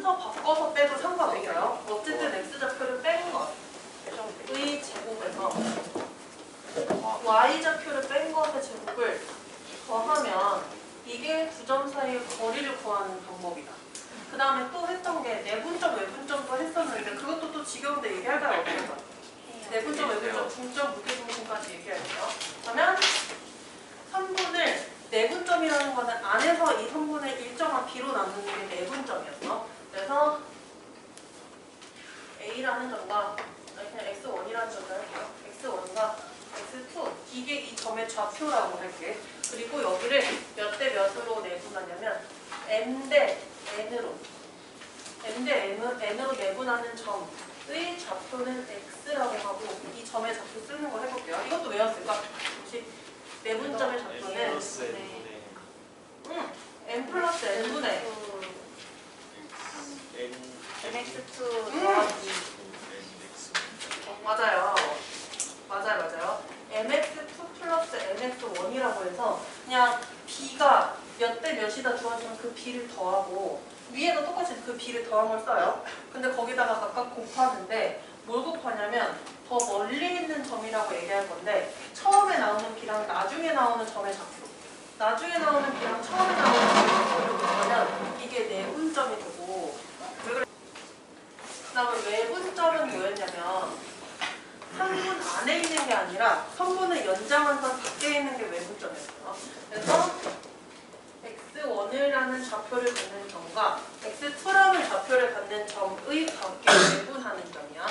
순서 바꿔서 빼도 상관없어요. 어쨌든 x좌표를 뺀 것의 제곱에서 y좌표를 뺀 것의 제곱을 더하면 이게 두 점 사이의 거리를 구하는 방법이다. 그 다음에 또 했던 게 내분점, 외분점도 했었는데 그것도 또 지겨운데 얘기할까요? 어떻게 할까요? 내분점, 외분점, 중점, 무게중심까지 얘기할게요. 그러면 3분을 내분점이라는 거는 안에서 이 3분의 일정한 b로 나누는 게 내분점이었어. 그래서 a라는 점과 그냥 x1이라는 점을 할게요. x1과 x2 이게 이 점의 좌표라고 할게. 그리고 여기를 몇 대 몇으로 내분하냐면 m 대 n으로 내분하는 점의 좌표는 x라고 하고 이 점의 좌표 쓰는 거 해볼게요. 이것도 외웠을까? 혹시 내분점의 좌표는 n 플러스 n분의 mx2 더하기 맞아요. mx2 플러스 mx1이라고 해서 그냥 b가 몇 대 몇이다 주어지면 그 b를 더하고 위에도 똑같이 그 b를 더한 걸 써요. 근데 거기다가 각각 곱하는데 뭘 곱하냐면 더 멀리 있는 점이라고 얘기할 건데 처음에 나오는 b랑 나중에 나오는 점의 좌표 나중에 나오는 b랑 처음에 나오는 점의 좌표를 곱하면 이게 내분점이 되고 그 다음에 외분점은 뭐였냐면 3분 안에 있는 게 아니라 선분을 연장한 선 밖에 있는 게 외분점이었어요. 그래서 x1이라는 좌표를 갖는 점과 x2라는 좌표를 갖는 점의 관계를 외분하는 점이야.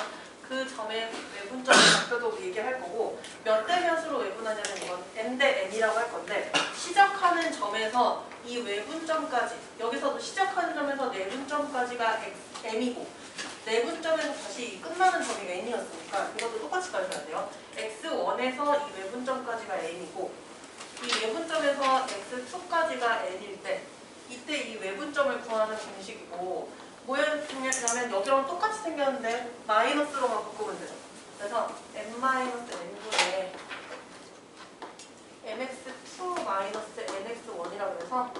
그 점의 외분점의 좌표도 얘기할 거고 몇 대 몇으로 외분하냐면 이건 m 대 n이라고 할 건데 시작하는 점에서 이 외분점까지 여기서도 시작하는 점에서 내분점까지가 m이고 내분점에서 다시 끝나는 점이 n이었으니까 이것도 똑같이 가셔야 돼요. x1에서 이 외분점까지가 n이고 이 외분점에서 x2까지가 n일 때 이때 이 외분점을 구하는 공식이고 뭐였냐면 여기랑 똑같이 생겼는데 마이너스로만 바꾸면 되죠. 그래서 n-n분의 mx2-nx1이라고 해서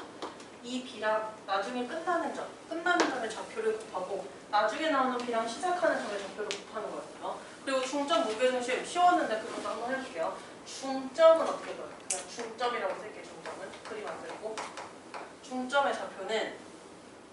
이 b랑 나중에 끝나는 점의 좌표를 곱하고 나중에 나오는 b랑 시작하는 점의 좌표를 곱하는 거였어요. 그리고 중점, 무게중심 쉬웠는데 그것도 한번 해볼게요. 중점은 어떻게 돼요? 그냥 중점이라고 쓸게요. 중점은 그림 안 그리고 중점의 좌표는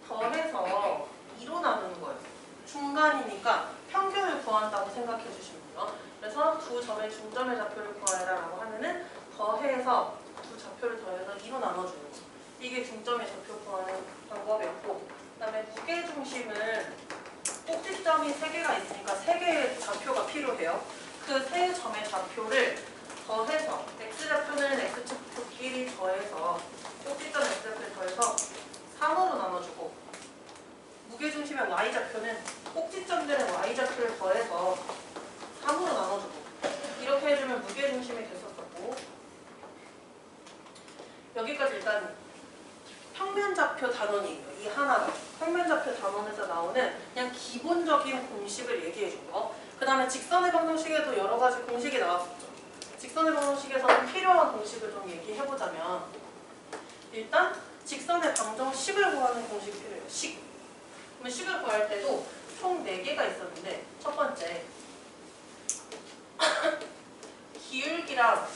더해서 2로 나누는 거예요. 중간이니까 평균을 구한다고 생각해 주시면 돼요. 그래서 두 점의 중점의 좌표를 구하라라고 하면은 더해서 두 좌표를 더해서 2로 나눠주는 거예요. 이게 중점의 좌표 구하는 방법이었고 그 다음에 무게중심은 꼭지점이 3개가 있으니까 3개의 좌표가 필요해요. 그 3점의 좌표를 더해서 x좌표는 x좌표끼리 더해서 꼭지점 x좌표를 더해서 3으로 나눠주고 무게중심의 y좌표는 꼭지점들의 y좌표를 더해서 3으로 나눠주고 이렇게 해주면 무게중심이 됐었고 여기까지 일단 평면좌표 단원이에요. 이 하나가 평면좌표 단원에서 나오는 그냥 기본적인 공식을 얘기해 준 거. 그 다음에 직선의 방정식에도 여러 가지 공식이 나왔었죠. 직선의 방정식에서는 필요한 공식을 좀 얘기해 보자면 일단 직선의 방정식을 구하는 공식이 필요해요. 식. 그러면 식을 구할 때도 총 4개가 있었는데 첫 번째 기울기랑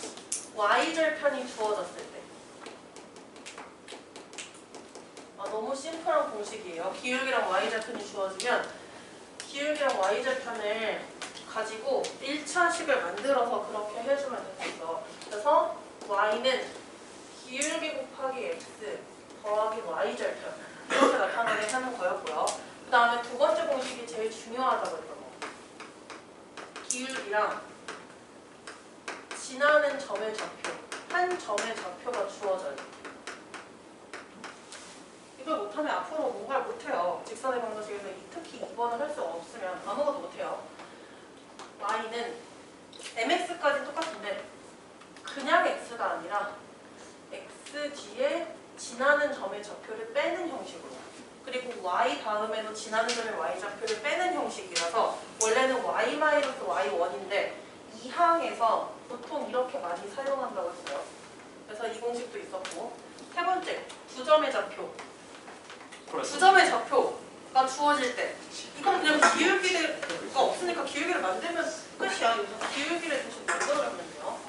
y절편이 주어졌을 때 너무 심플한 공식이에요. 기울기랑 y절편이 주어지면 기울기랑 y절편을 가지고 1차식을 만들어서 그렇게 해주면 되겠어. 그래서 y는 기울기 곱하기 x 더하기 y절편 이렇게 나타나게 하는 거였고요. 그 다음에 두 번째 공식이 제일 중요하다고 했던 거. 기울기랑 지나는 점의 좌표, 한 점의 좌표가 주어져요. 이걸 못하면 앞으로 뭔가를 못해요. 직선의 방정식에서 특히 2번을 할 수 없으면 아무것도 못해요. y는 mx까지 똑같은데 그냥 x가 아니라 x 뒤에 지나는 점의 좌표를 빼는 형식으로 그리고 y 다음에도 지나는 점의 y좌표를 빼는 형식이라서 원래는 y-y1인데 이 항에서 보통 이렇게 많이 사용한다고 했어요. 그래서 이 공식도 있었고 세 번째, 두 점의 좌표. 두 점의 좌표 가 주어질 때 이건 그냥 기울기가 없으니까 기울기를 만들면 끝이야. 여기서 기울기를 대신 만들어주면 돼요.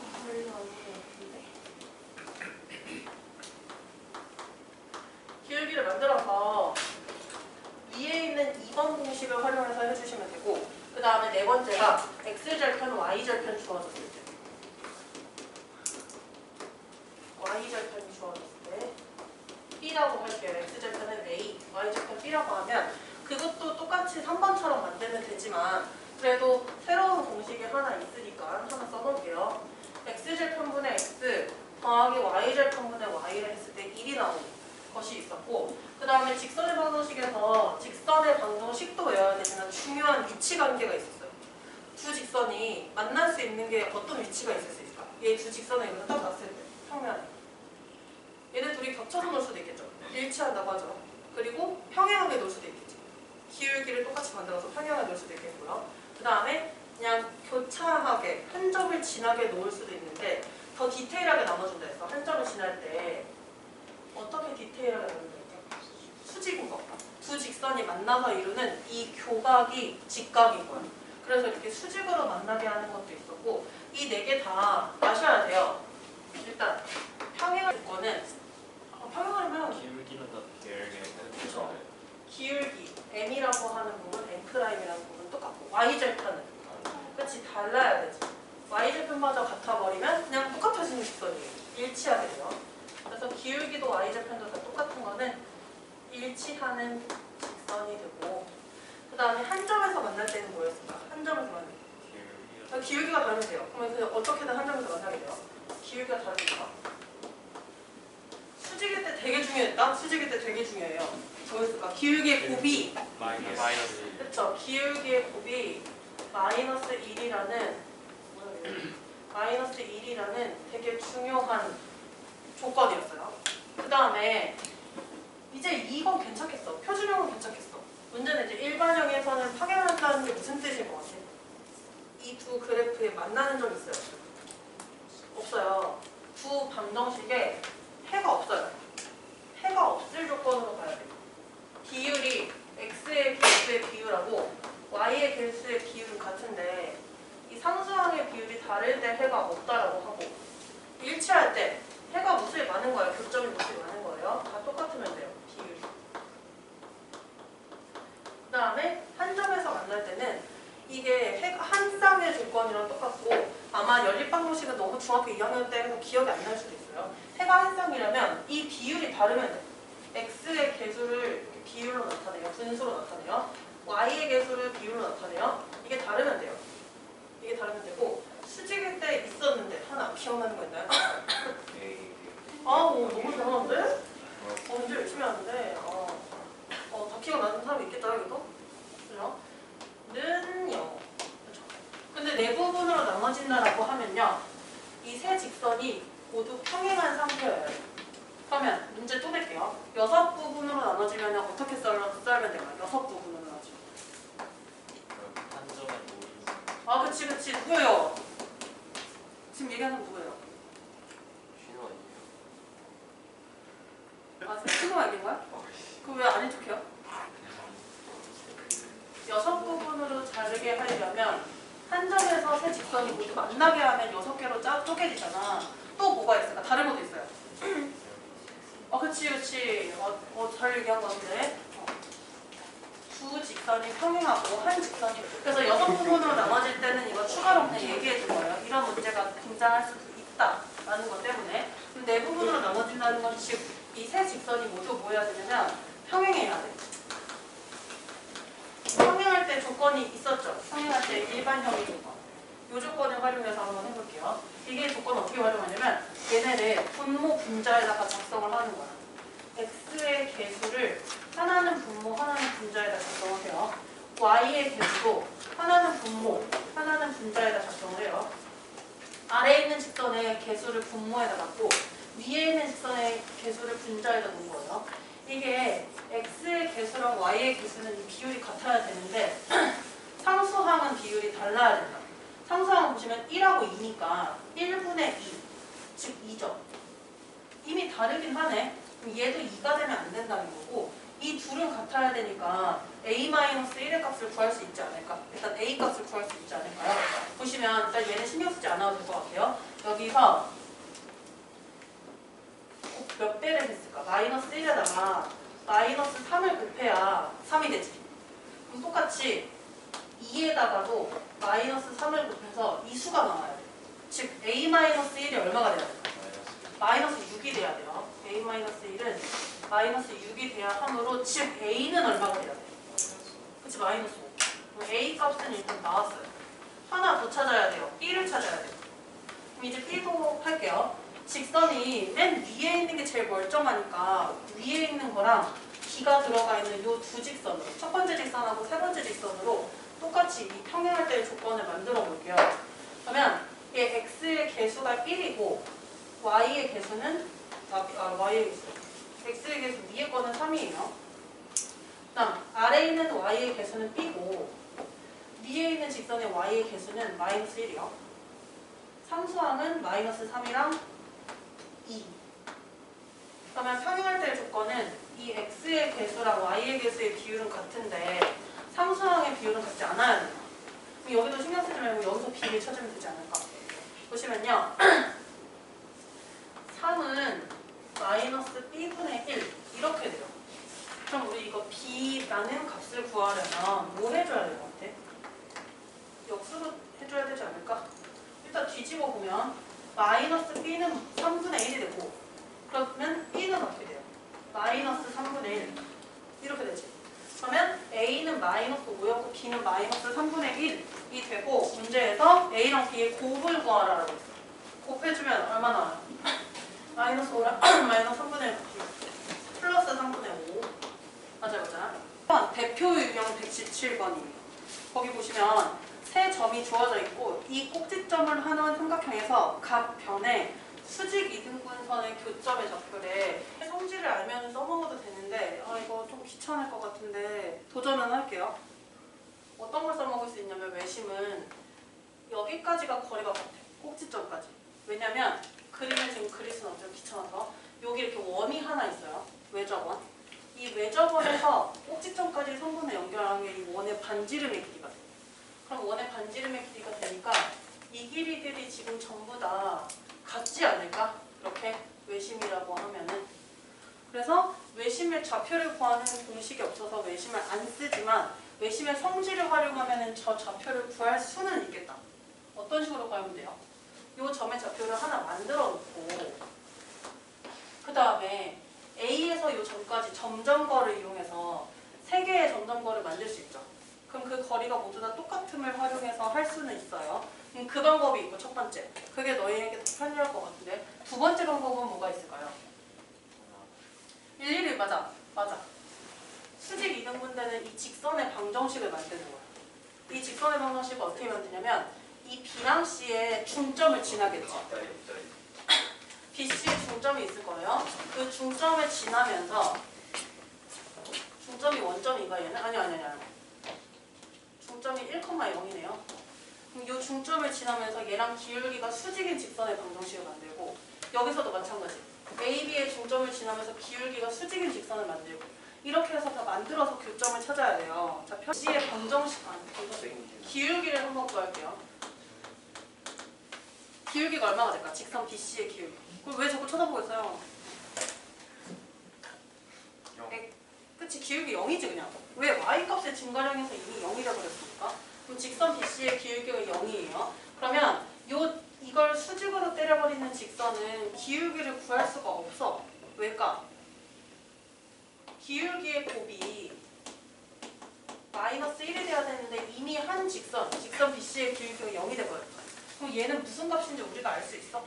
기울기를 만들어서 위에 있는 2번 공식을 활용해서 해주시면 되고 그 다음에 네 번째가 x절편, y절편 주어졌을 때 y절편이 주어졌을 때 B라고 할게요. x절편은 A, y절편 B라고 하면 그것도 똑같이 3번처럼 만들면 되지만 그래도 새로운 공식이 하나 있으니까 하나 써놓을게요. x절편분의 x 더하기 y절편분의 y를 했을 때 1이 나오는 것이 있었고 그 다음에 직선의 방정식에서 직선의 방정식도 외워야 되지만 중요한 위치 관계가 있었어요. 두 직선이 만날 수 있는 게 어떤 위치가 있을 수 있을까? 얘 두 직선을 여기서 딱 놨을 때 평면에 얘네 둘이 겹쳐서 놓을 수도 있겠죠. 일치한다고 하죠. 그리고 평행하게 놓을 수도 있겠지. 기울기를 똑같이 만들어서 평행하게 놓을 수도 있겠고요. 그 다음에 그냥 교차하게 한 점을 지나게 놓을 수도 있는데 더 디테일하게 나눠준다 했어. 한 점을 지날 때 어떻게 디테일하게 나눠준다 했죠? 수직인 거. 두 직선이 만나서 이루는 이 교각이 직각인 거야. 그래서 이렇게 수직으로 만나게 하는 것도 있었고 이 네 개 다 아셔야 돼요. 일단 평행할 조건은 평행하려면 기울기는 다 그쵸. 기울기 m이라고 하는 부분, m'이라는 부분 똑같고 y절편은 그치 달라야 되지. y절편마저 같아버리면 그냥 똑같아지는 직선이에요. 일치하게 돼요. 그래서 기울기도 y절편도 다 똑같은 거는 일치하는 직선이 되고 그 다음에 한 점에서 만날 때는 뭐였을까? 한 점에서 만날 때 기울기가 다르면 돼요. 그러면 그냥 어떻게든 한 점에서 만나게 돼요. 기울기가 다르니까 수직일 때 되게 중요했다? 수직일 때 되게 중요해요. 뭐였을까? 기울기의 곱이 마이너스 그쵸. 기울기의 곱이 마이너스 1이라는 마이너스 1이라는 되게 중요한 조건이었어요. 그 다음에 이제 이건 괜찮겠어. 표준형은 괜찮겠어. 문제는 이제 일반형에서는 파견한다는 게 무슨 뜻일 것 같아? 이 두 그래프에 만나는 점 있어요? 없어요. 두 방정식에 해가 없어요. 해가 없을 조건으로 가야 돼요. 비율이 x의 개수의 비율하고 y의 개수의 비율은 같은데 이 상수항의 비율이 다를 때 해가 없다라고 하고 일치할 때 해가 무수히 많은 거예요. 교점이 무수히 많은 거예요. 다 똑같으면 돼요. 비율이. 그 다음에 한 점에서 만날 때는 이게 해가 한 쌍의 조건이랑 똑같고 아마 연립방정식은 너무 중학교 2학년 때 해서 기억이 안 날 수도 있어요. 해가 한 쌍이라면 이 비율이 다르면 돼. x의 개수를 비율로 나타내요. 분수로 나타내요. y의 개수를 비율로 나타내요. 이게 다르면 돼요. 이게 다르면 되고 수직일 때 있었는데 하나 기억나는 거 있나요? 오, 너무 잘하는데? 언제 열심히 하는데? 다 기억나는 사람이 있겠다 여기도? 그죠? 는요. 그렇죠. 근데 네 부분으로 나눠진다라고 하면요. 이 세 직선이 모두 평행한 상태예요. 그러면 문제 또 낼게요. 6부분으로 나눠지면 어떻게 썰면 될까요? 6부분으로 나눠지면. 한 점에 그치. 누구예요? 지금 얘기하는 건 누구예요? 신호 아니에요? 친구가 얘기한 거야? 그거 왜 아닌 척해요? 6부분으로 자르게 하려면 한 점에서 세 직선이 모두 만나게 하면 6개로 쪼개지잖아. 또 뭐가 있을까? 다른 것도 있어요. 그치. 잘 얘기한 것 같은데. 두 직선이 평행하고 한 직선이 그래서 6부분으로 나눠질 때는 이거 추가로 그냥 얘기해 줄 거예요. 이런 문제가 등장할 수도 있다라는 것 때문에. 그럼 네 부분으로 나눠진다는 건 즉 이 세 직선이 모두 뭐 해야 되냐면 평행해야 돼. 평행할 때 조건이 있었죠. 평행할 때 일반형의 조건. 이 조건을 활용해서 한번 해볼게요. 이게 조건 어떻게 활용하냐면 얘네를 분모 분자에다가 작성을 하는 거야. x의 개수를 하나는 분모, 하나는 분자에다 작성을 해요. y의 개수도 하나는 분모, 하나는 분자에다 작성을 해요. 아래에 있는 직선의 개수를 분모에다 넣고 위에 있는 직선의 개수를 분자에다 놓은 거예요. 이게 x의 개수랑 y의 개수는 이 비율이 같아야 되는데 상수항은 비율이 달라야 된다. 상수항 보시면 1하고 2니까 1분의 2, 즉 2죠. 이미 다르긴 하네. 그럼 얘도 2가 되면 안 된다는 거고 이 둘은 같아야 되니까 a-1의 값을 구할 수 있지 않을까? 일단 a 값을 구할 수 있지 않을까요? 보시면 일단 얘는 신경 쓰지 않아도 될 것 같아요. 여기서 몇 배를 했을까? 마이너스 1에다가 마이너스 3을 곱해야 3이 되지. 그럼 똑같이 2에다가도 마이너스 3을 곱해서 이 수가 나와야 돼. 즉 a-1이 얼마가 돼야 될까? 마이너스 6이 돼야 돼요. a-1은 마이너스 6이 돼야 하므로 즉 a는 얼마가 돼야 돼? 그치 마이너스 5. 그럼 a 값은 일단 나왔어요. 하나 더 찾아야 돼요. b를 찾아야 돼요. 그럼 이제 b도 할게요. 직선이 맨 위에 있는 게 제일 멀쩡하니까 위에 있는 거랑 b가 들어가 있는 이 두 직선으로 첫 번째 직선하고 세 번째 직선으로 똑같이 이 평행할 때의 조건을 만들어 볼게요. 그러면 이 x의 개수가 1이고 y의 개수는 y의 개수 x의 개수 위에 거는 3이에요. 그다음 아래에 있는 y의 개수는 b고 위에 있는 직선의 y의 개수는 마이너스 1이요. 상수항은 마이너스 3이랑 2. 그러면 평행할 때의 조건은 이 x의 개수랑 y의 개수의 비율은 같은데 상수항의 비율은 같지 않아야 돼요. 그럼 여기도 신경 쓰지 말고 여기서 b를 찾으면 되지 않을까? 보시면요. 3은 마이너스 b분의 1 이렇게 돼요. 그럼 우리 이거 b라는 값을 구하려면 뭐 해줘야 될 것 같아? 역수로 해줘야 되지 않을까? 일단 뒤집어 보면 마이너스 b는 3분의 1이 되고 그러면 b는 어떻게 돼요? 마이너스 3분의 1 이렇게 되지. 그러면 a는 마이너스 5였고 b는 마이너스 3분의 1이 되고 문제에서 a랑 b의 곱을 구하라고 했어. 곱해주면 얼마 나와요? 마이너스 5랑 마이너스 3분의 1 플러스 3분의 5 맞아. 대표 유형 117번이에요. 거기 보시면 세 점이 주어져 있고 이 꼭지점을 하는 삼각형에서 각 변에 수직 이등분선의 교점의 좌표래. 성질을 알면 써먹어도 되는데 이거 좀 귀찮을 것 같은데 도전은 할게요. 어떤 걸 써먹을 수 있냐면 외심은 여기까지가 거리가 같아. 꼭지점까지. 왜냐면 그림을 지금 그릴 수는 없죠. 귀찮아서. 여기 이렇게 원이 하나 있어요. 외접원. 이 외접원에서 꼭지점까지 선분을 연결하는 게 이 원의 반지름의 길이가 돼. 그럼 원의 반지름의 길이가 되니까 이 길이들이 지금 전부 다 같지 않을까? 이렇게 외심이라고 하면은. 그래서 외심의 좌표를 구하는 공식이 없어서 외심을 안 쓰지만 외심의 성질을 활용하면 저 좌표를 구할 수는 있겠다. 어떤 식으로 구하면 돼요? 이 점의 좌표를 하나 만들어 놓고 그 다음에 A에서 이 점까지 점점거를 이용해서 3개의 점점거를 만들 수 있죠. 그럼 그 거리가 모두 다 똑같음을 활용해서 할 수는 있어요. 그 방법이 있고 첫 번째. 그게 너희에게 더 편리할 것 같은데 두 번째 방법은 뭐가 있을까요? 일일이 맞아. 수직 이등분되는 이 직선의 방정식을 만드는 거예요. 이 직선의 방정식을 어떻게 만드냐면 이 B랑 C의 중점을 지나겠지. BC의 중점이 있을 거예요. 그 중점을 지나면서 중점이 원점인가 얘는? 아니. 중점이 1,0이네요. 그럼 이 중점을 지나면서 얘랑 기울기가 수직인 직선의 방정식을 만들고 여기서도 마찬가지. AB의 중점을 지나면서 기울기가 수직인 직선을 만들고 이렇게 해서 다 만들어서 교점을 찾아야 돼요. 자, C의 방정식 기울기를 한번 구할게요. 기울기가 얼마가 될까? 직선 BC의 기울기. 그걸 왜 자꾸 쳐다보고 있어요? 그치, 기울기 0이지 그냥. 왜 y값의 증가량에서 이미 0이라고 그랬습니까? 그럼 직선 BC의 기울기가 0이에요. 그러면 이걸 수직으로 때려버리는 직선은 기울기를 구할 수가 없어. 왜일까? 기울기의 곱이 마이너스 1이 돼야 되는데 이미 한 직선 BC의 기울기가 0이 돼버렸어. 그럼 얘는 무슨 값인지 우리가 알 수 있어?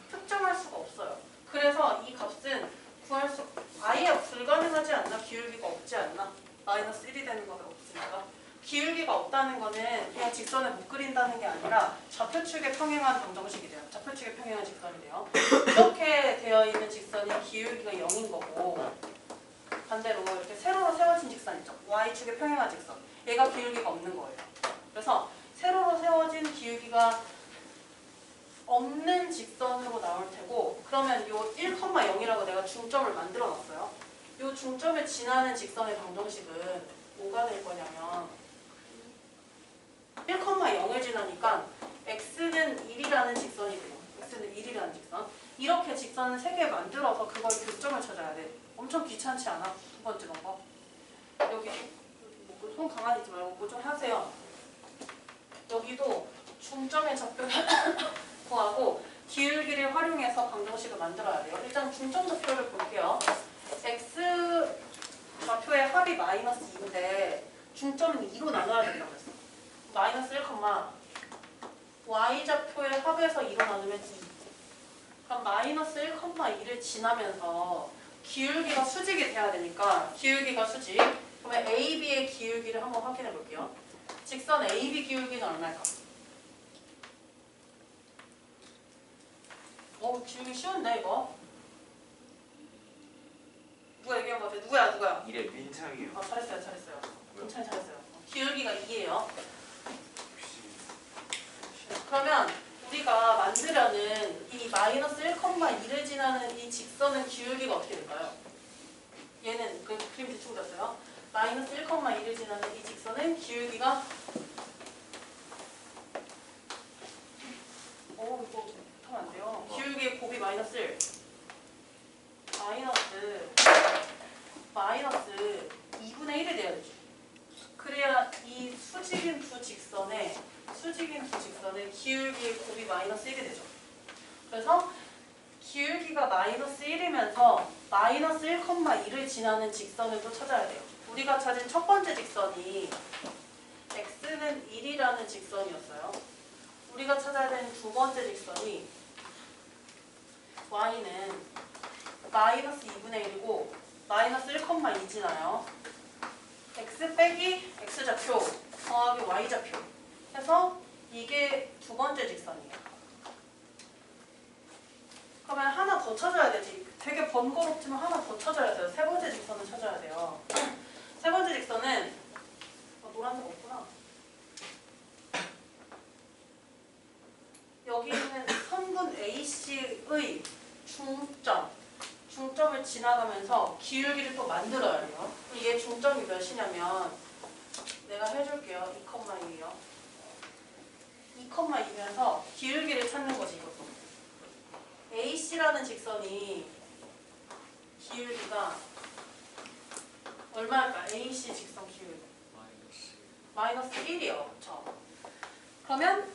특정할 수가 없어요. 그래서 이 값은 구할 수 아예 불가능하지 않나? 기울기가 없지 않나? 마이너스 1이 되는 거가 없으니까. 기울기가 없다는 거는 그냥 직선을 못 그린다는 게 아니라 좌표축에 평행한 방정식이 돼요. 좌표축에 평행한 직선이 돼요. 이렇게 되어 있는 직선이 기울기가 0인 거고 반대로 이렇게 세로로 세워진 직선 있죠. y축에 평행한 직선. 얘가 기울기가 없는 거예요. 그래서 세로로 세워진 기울기가 없는 직선으로 나올 테고 그러면 요 1,0이라고 내가 중점을 만들어 놨어요. 요 중점을 지나는 직선의 방정식은 뭐가 될 거냐면 1,0을 지나니까 x는 1이라는 직선이 돼요. x는 1이라는 직선. 이렇게 직선을 3개 만들어서 그걸 교점을 찾아야 돼. 엄청 귀찮지 않아? 두 번째 방법. 여기 손 가만히 있지 말고 뭐 좀 하세요. 여기도 중점의 좌표를 구하고 기울기를 활용해서 방정식을 만들어야 돼요. 일단 중점 좌표를 볼게요. x 좌표의 합이 마이너스 2인데 중점은 2로 나눠야 된다고 했어. 마이너스 1, y 좌표의 합에서 2로 나누면 2. 그럼 마이너스 1, 2를 지나면서 기울기가 수직이 돼야 되니까 기울기가 수직. 그러면 AB의 기울기를 한번 확인해 볼게요. 직선 AB 기울기는 얼마일까? 기울기 쉬운데 이거? 누가 얘기한 것 같아? 누구야? 이래 민창이요. 잘했어요. 괜찮이 잘했어요. 기울기가 2예요. 그러면 우리가 만들려는 이 마이너스 1,2를 지나는 이 직선의 기울기가 어떻게 될까요? 얘는 그 그림 대충 그렸어요. 마이너스 1,2를 지나는 이 직선의 기울기가 이거 못하면 안 돼요. 기울기의 곱이 마이너스 1 마이너스 2분의 1이 돼야 되죠. 그래야 이 수직인 두 직선의 기울기의 곱이 마이너스 1이 되죠. 그래서 기울기가 마이너스 1이면서 마이너스 1,2를 지나는 직선을 또 찾아야 돼요. 우리가 찾은 첫 번째 직선이 x는 1이라는 직선이었어요. 우리가 찾아야 되는 두 번째 직선이 y는 마이너스 2분의 1이고 마이너스 1,2지나요. x 빼기 x좌표 더하기 y좌표 해서 이게 두 번째 직선이에요. 그러면 하나 더 찾아야 되지. 되게 번거롭지만 하나 더 찾아야 돼요. 세 번째 직선을 찾아야 돼요. 세 번째 직선은 노란색 없구나. 여기 있는 선분 AC의 중점을 지나가면서 기울기를 또 만들어야 돼요. 이게 중점이 몇이냐면 내가 해줄게요. 2,2예요. 2,2면서 기울기를 찾는 거지 이것도. AC라는 직선이 기울기가 얼마일까? AC 직선 기울기 마이너스 1이요. 그렇죠? 그러면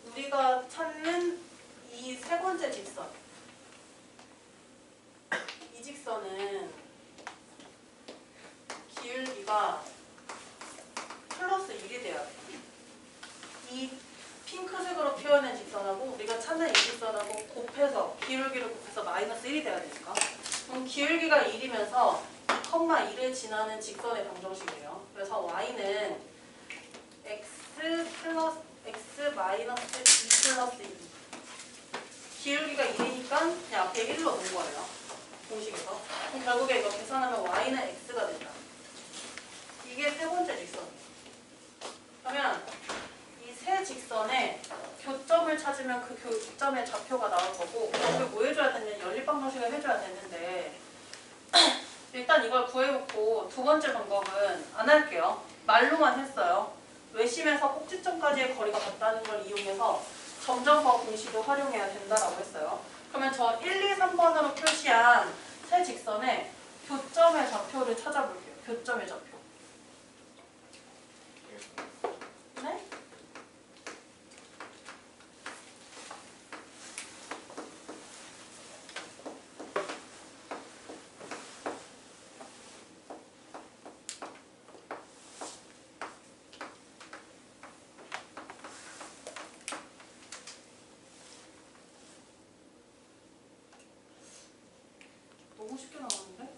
우리가 찾는 이 세 번째 직선 이 직선은 기울기가 플러스 1이 돼야 돼요. 이 핑크색으로 표현한 직선하고 우리가 찾는 이 직선하고 곱해서 기울기를 곱해서 마이너스 1이 돼야 되니까 그럼 기울기가 1이면서 2,2를 지나는 직선의 방정식이에요. 그래서 y는 x 마이너스 2 플러스 2 기울기가 1이니까 그냥 앞에 1로 놓은 거예요. 공식에서. 그럼 결국에 이거 계산하면 y는 x가 된다. 이게 세 번째 직선이에요. 그러면 이 세 직선의 교점을 찾으면 그 교점의 좌표가 나올 거고 여기 뭐 해줘야 되냐 연립방정식을 해줘야 되는데 일단 이걸 구해놓고 두 번째 방법은 안 할게요. 말로만 했어요. 외심에서 꼭지점까지의 거리가 같다는 걸 이용해서 점점과 공식을 활용해야 된다라고 했어요. 그러면 저 1, 2, 3번으로 표시한 세 직선의 교점의 좌표를 찾아볼게요. 교점의 좌표. 네? 너무 쉽게 나왔는데?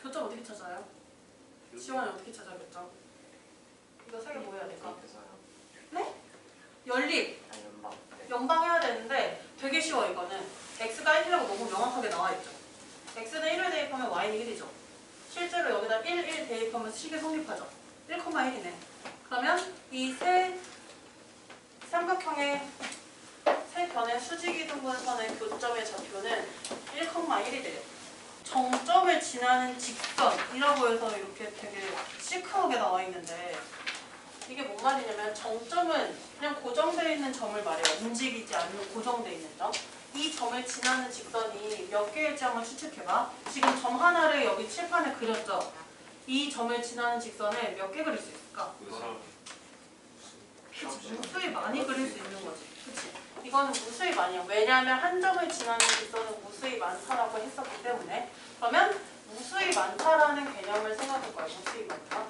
교점 어떻게 찾아요? 지원이 어떻게 찾아 교점? 이거 세 개 뭐 해야 될까? 네? 연립! 연방해야 되는데 되게 쉬워 이거는. x가 1이라고 너무 명확하게 나와있죠. x는 1을 대입하면 y는 1이죠. 실제로 여기다 1 대입하면 식이 성립하죠. 1,1이네. 그러면 이 세 삼각형의 세 세 변의 수직이등분선의 교점의 좌표는 1,1이 돼요. 정점을 지나는 직선이라고 해서 이렇게 되게 시크하게 나와 있는데 이게 뭔 말이냐면 정점은 그냥 고정되어 있는 점을 말해요. 움직이지 않는 고정되어 있는 점. 이 점을 지나는 직선이 몇 개일지 한번 추측해봐. 지금 점 하나를 여기 칠판에 그렸죠. 이 점을 지나는 직선을 몇 개 그릴 수 있을까? 그치, 무수히 많이 그릴 수 있는 거지. 그치? 이거는 무수히 많이야. 왜냐하면 한 점을 지나는 직선은 무수히 많다라고 했었기 때문에. 그러면 무수히 많다라는 개념을 생각할 거예요. 무수히 많다.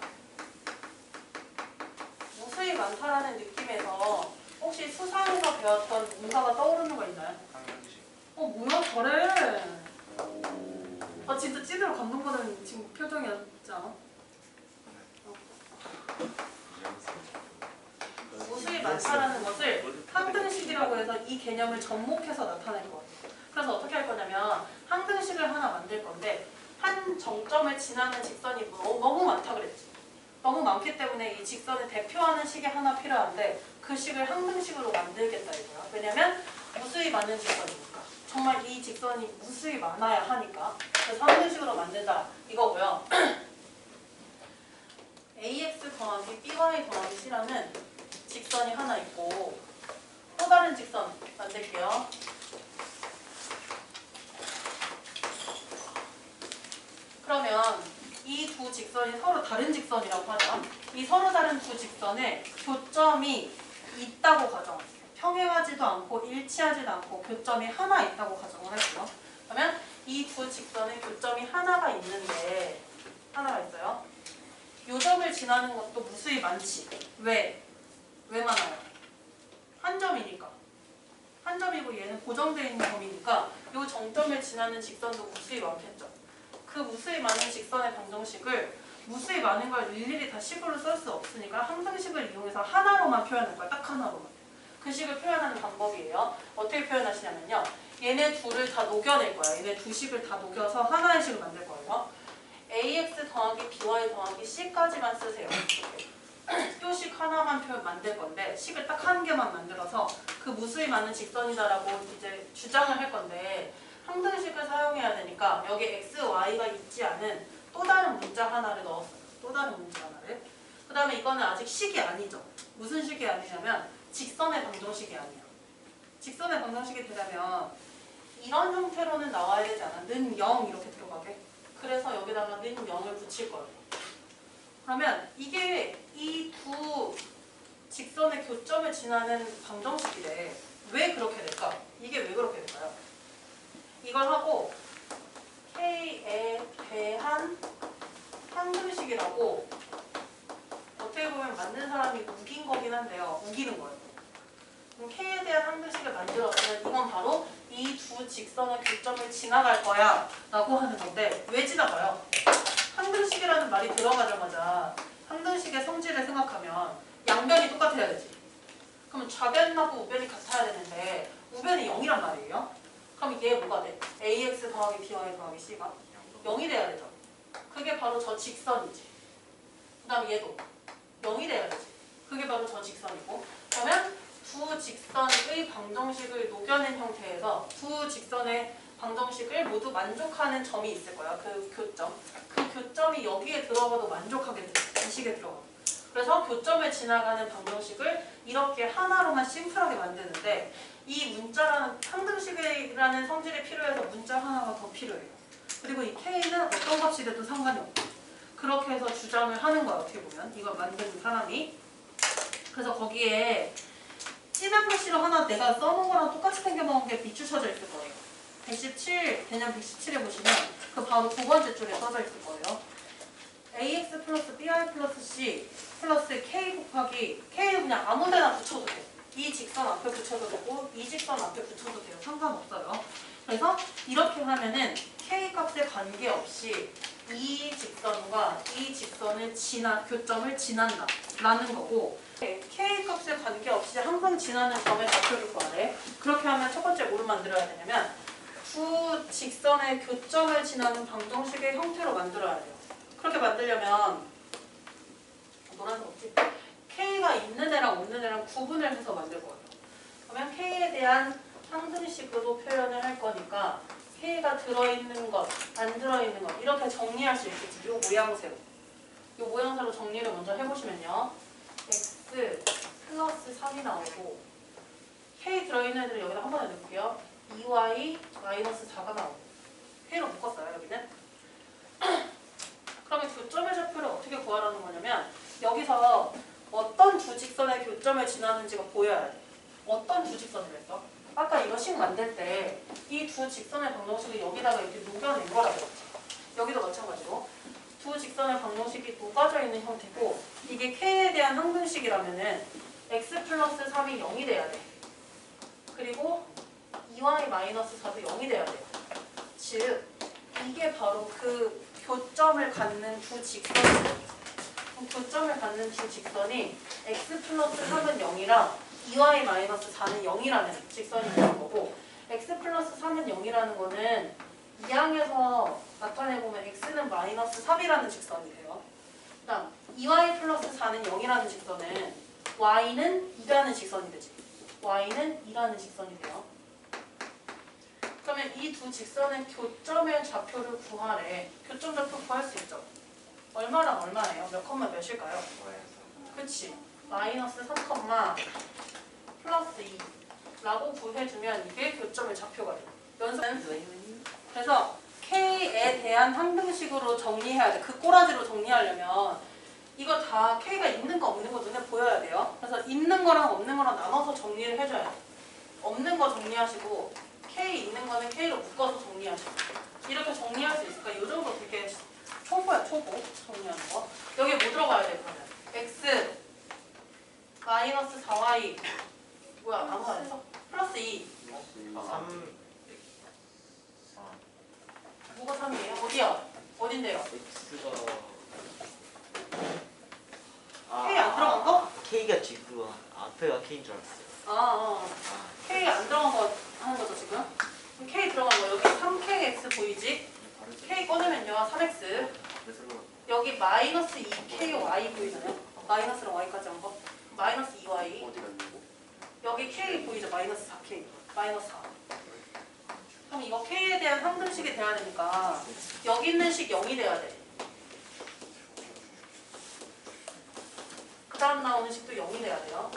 무수히 많다라는 느낌에서 혹시 수상에서 배웠던 문사가 떠오르는 거 있나요? 뭐야 잘해. 아 진짜 찐으로 감동받은 지금 표정이었지 않아? 무수히 많다라는 것을 항등식이라고 해서 이 개념을 접목해서 나타낼 거예요. 그래서 어떻게 할 거냐면 항등식을 하나 만들 건데 한 정점을 지나는 직선이 너무 많다 그랬지. 너무 많기 때문에 이 직선을 대표하는 식이 하나 필요한데 그 식을 항등식으로 만들겠다 이거야. 왜냐면 무수히 많은 직선이니까. 정말 이 직선이 무수히 많아야 하니까. 그래서 항등식으로 만든다 이거고요. ax 더하기 by 더하기 c라는 직선이 하나 있고 또 다른 직선 만들게요. 그러면 이 두 직선이 서로 다른 직선이라고 하죠. 이 서로 다른 두 직선에 교점이 있다고 가정할게요. 평행하지도 않고 일치하지도 않고 교점이 하나 있다고 가정을 할게요. 그러면 이 두 직선에 교점이 하나가 있는데 하나가 있어요. 요 점을 지나는 것도 무수히 많지. 왜 많아요? 한 점이니까. 한 점이고 얘는 고정되어 있는 점이니까 요 정점을 지나는 직선도 무수히 많겠죠. 그 무수히 많은 직선의 방정식을 무수히 많은 걸 일일이 다 식으로 쓸 수 없으니까 항등식을 이용해서 하나로만 표현할 거야. 딱 하나로만. 그 식을 표현하는 방법이에요. 어떻게 표현하시냐면요. 얘네 둘을 다 녹여낼 거야. 얘네 두 식을 다 녹여서 하나의 식을 만들 거예요. ax 더하기 by 더하기 c까지만 쓰세요. 요 식 하나만 표현 만들 건데 식을 딱 한 개만 만들어서 그 무수히 많은 직선이다라고 이제 주장을 할 건데 항등식을 사용해야 되니까 여기 x, y가 있지 않은 또 다른 문자 하나를 넣었어요. 또 다른 문자 하나를. 그 다음에 이거는 아직 식이 아니죠. 무슨 식이 아니냐면 직선의 방정식이 아니야. 직선의 방정식이 되려면 이런 형태로는 나와야 되지 않아? 는 0 이렇게 들어가게. 그래서 여기다가 는 0을 붙일 거예요. 그러면 이게 이 두 직선의 교점을 지나는 방정식이래. 왜 그렇게 될까? 이게 왜 그렇게 될까요? 이걸 하고 K에 대한 항등식이라고 어떻게 보면 만든 사람이 우긴 거긴 한데요. 우기는 거예요. 그럼 K에 대한 항등식을 만들었으면 이건 바로 이 두 직선의 교점을 지나갈 거야 라고 하는 건데 왜 지나가요? 항등식이라는 말이 들어가자마자 항등식의 성질을 생각하면 양변이 똑같아야 되지. 그러면 좌변하고 우변이 같아야 되는데 우변이 0이란 말이에요. 그럼 얘 뭐가 돼? ax 더하기 by 더하기 c가 0이 돼야 되죠. 그게 바로 저 직선이지. 그 다음에 얘도 0이 돼야 되지. 그게 바로 저 직선이고. 그러면 두 직선의 방정식을 녹여낸 형태에서 두 직선의 방정식을 모두 만족하는 점이 있을 거야. 그 교점. 그 교점이 여기에 들어가도 만족하게 돼. 이 식에 들어가도. 그래서 교점을 지나가는 방정식을 이렇게 하나로만 심플하게 만드는데 이 문자라는 항등식이라는 성질이 필요해서 문자 하나가 더 필요해요. 그리고 이 K는 어떤 값이 돼도 상관이 없고 그렇게 해서 주장을 하는 거야. 어떻게 보면 이걸 만든 사람이. 그래서 거기에 진한 글씨로 하나 내가 써놓은 거랑 똑같이 생겨먹은 게 비추쳐져 있을 거예요. 117, 개념 117에 보시면 그 바로 두 번째 줄에 써져 있을 거예요. ax 플러스 bi 플러스 c 플러스 k 곱하기 k는 그냥 아무 데나 붙여도 돼요. 이 직선 앞에 붙여도 되고 이 직선 앞에 붙여도 돼요. 상관없어요. 그래서 이렇게 하면은 k 값에 관계없이 이 직선과 이 직선을 교점을 지난다 라는 거고 k 값에 관계없이 항상 지나는 점의 좌표를 구하래. 그렇게 하면 첫 번째 뭐를 만들어야 되냐면 두 직선의 교점을 지나는 방정식의 형태로 만들어야 돼요. 그렇게 만들려면 노란색 없지? K가 있는 애랑 없는 애랑 구분을 해서 만들 거예요. 그러면 K에 대한 상등식으로 표현을 할 거니까 K가 들어있는 것, 안 들어있는 것 이렇게 정리할 수 있겠지. 요 모양새로. 요 모양새로 정리를 먼저 해보시면요. X 플러스 3이 나오고 K 들어있는 애들을 여기다 한 번에 넣을게요. 2Y 마이너스 4가 나오고 K로 묶었어요 여기는. 그러면 교점의 좌표를 어떻게 구하라는 거냐면 여기서 어떤 두 직선의 교점을 지나는지가 보여야 돼. 어떤 두 직선을 했어? 아까 이거 식 만들 때 이 두 직선의 방정식을 여기다가 이렇게 녹여낸 거라고 했지. 여기도 마찬가지로 두 직선의 방정식이 녹아져 있는 형태고 이게 K에 대한 항등식이라면은 X 플러스 3이 0이 돼야 돼. 그리고 2Y 마이너스 4도 0이 돼야 돼요. 즉 이게 바로 그 교점을 갖는 두 직선이에요. 교점을 갖는 두 직선이 X 플러스 3은 0이랑 2Y 마이너스 4는 0이라는 직선이 되는 거고 X 플러스 3은 0이라는 거는 2항에서 나타내보면 X는 마이너스 3이라는 직선이 돼요. 그다음 2Y 플러스 4는 0이라는 직선은 Y는 2라는 직선이 되지. Y는 2라는 직선이 돼요. 그러면 이 두 직선의 교점의 좌표를 구하래. 교점 좌표 구할 수 있죠. 얼마랑 얼마예요? 몇 컴마 몇일까요? 그치. 마이너스 3 컴마 플러스 2 라고 구해주면 이게 교점의 좌표가 돼요. 연습은 그래서 K에 대한 항등식으로 정리해야 돼. 그 꼬라지로 정리하려면 이거 다 K가 있는 거 없는 거 눈에 보여야 돼요. 그래서 있는 거랑 없는 거랑 나눠서 정리를 해줘야 돼. 없는 거 정리하시고 K 있는 거는 K로 묶어서 정리하시고 이렇게 정리할 수 있을까? 이 정도 되게 초보야 초보 정리하는 거. 여기 뭐 들어가야 돼 그러면? X 마이너스 4Y 뭐야 아무도 안 했어? 플러스 2 3 뭐가 3이에요? 어디야? 어딘데요? K 안 들어간 거? K가 지금 앞에가 K인 줄 알았어요. K 안 들어간 거 하는 거죠 지금? 그럼 K 들어간 거 여기 3KX 보이지? K 꺼내면요 3X 여기 마이너스 2KY 보이잖아요? 마이너스랑 Y까지 한 거 마이너스 2Y 어디 갔냐고? 여기 K 보이죠? 마이너스 4K 마이너스 4 그럼 이거 K에 대한 항등식이 돼야 되니까 여기 있는 식 0이 돼야 돼. 그 다음 나오는 식도 0이 돼야 돼요.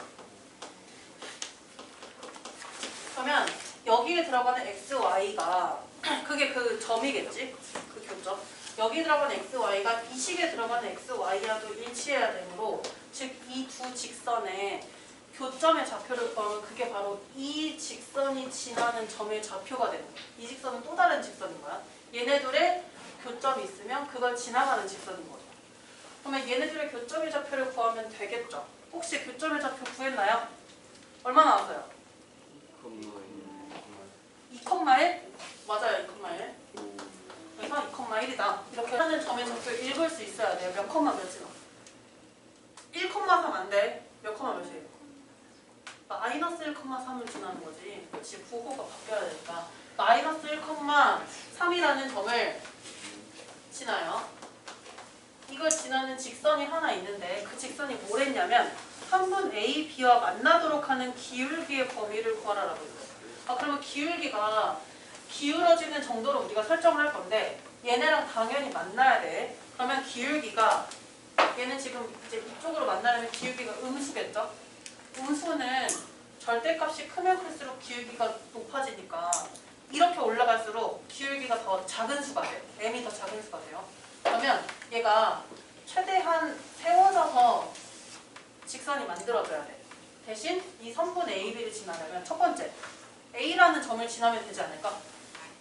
그러면 여기에 들어가는 XY가 그게 그 점이겠지? 그 교점. 여기 들어가는 XY가 이 식에 들어가는 XY하고 일치해야 되므로 즉 이 두 직선의 교점의 좌표를 구하면 그게 바로 이 직선이 지나는 점의 좌표가 되는 거야. 이 직선은 또 다른 직선인 거야. 얘네들의 교점이 있으면 그걸 지나가는 직선인 거죠. 그러면 얘네들의 교점의 좌표를 구하면 되겠죠. 혹시 교점의 좌표 구했나요? 얼마 나왔어요? 2,1? 맞아요. 2,1. 그래서 2,1이다. 이렇게 하는 점의 좌표를 읽을 수 있어야 돼요. 몇 컴마 몇이나? 1,3 안 돼. 몇 컴마 몇이에요? 마이너스 1,3을 지나는 거지. 그렇지. 부호가 바뀌어야 되니까. 마이너스 1,3이라는 점을 지나요. 이걸 지나는 직선이 하나 있는데 그 직선이 뭐랬냐면 한 분 A, B와 만나도록 하는 기울기의 범위를 구하라라고 했어요. 그러면 기울기가 기울어지는 정도로 우리가 설정을 할 건데 얘네랑 당연히 만나야 돼. 그러면 기울기가 얘는 지금 이제 이쪽으로 만나려면 기울기가 음수겠죠? 음수는 절대값이 크면 클수록 기울기가 높아지니까 이렇게 올라갈수록 기울기가 더 작은 수가 돼요. m이 더 작은 수가 돼요. 그러면 얘가 최대한 세워져서 직선이 만들어져야 돼. 대신 이 선분 AB를 지나려면 첫 번째 A라는 점을 지나면 되지 않을까?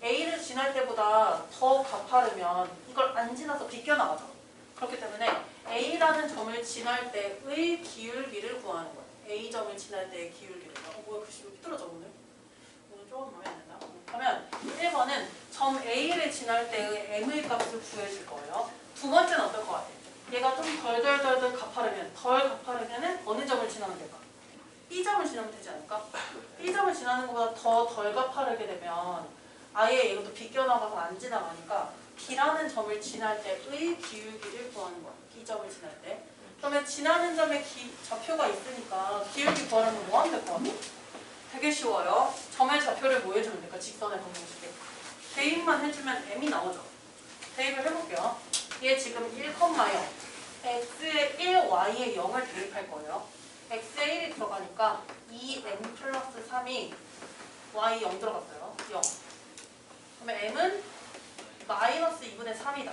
A를 지날 때보다 더 가파르면 이걸 안 지나서 비껴나가죠. 그렇기 때문에 A라는 점을 지날 때의 기울기를 구하는 거예요. A점을 지날 때의 기울기를. 뭐야 글씨 왜 삐뚤어져 오늘? 오늘 조금 마음에 안 든다. 그러면 1번은 점 A를 지날 때의 M의 값을 구해줄 거예요. 두 번째는 어떨 것 같아? 얘가 좀 덜 가파르면은 어느 점을 지나면 될까? B점을 지나면 되지 않을까? B점을 지나는 것보다 더 덜 가파르게 되면 아예 이것도 비껴나가서 안 지나가니까 B라는 점을 지날 때의 기울기를 구하는 거야. B점을 지날 때. 그러면 지나는 점에 좌표가 있으니까 기울기 구하려면 뭐 하면 될 것 같아? 되게 쉬워요. 점의 좌표를 뭐 해주면 될까? 직선의 방정식에. 대입만 해주면 m이 나오죠. 대입을 해볼게요. 얘 지금 1,0 x에 1, y에 0을 대입할 거예요. x에 1이 들어가니까 2m 플러스 3이 y 0 들어갔어요. 0. 그러면 m은 마이너스 2분의 3이다.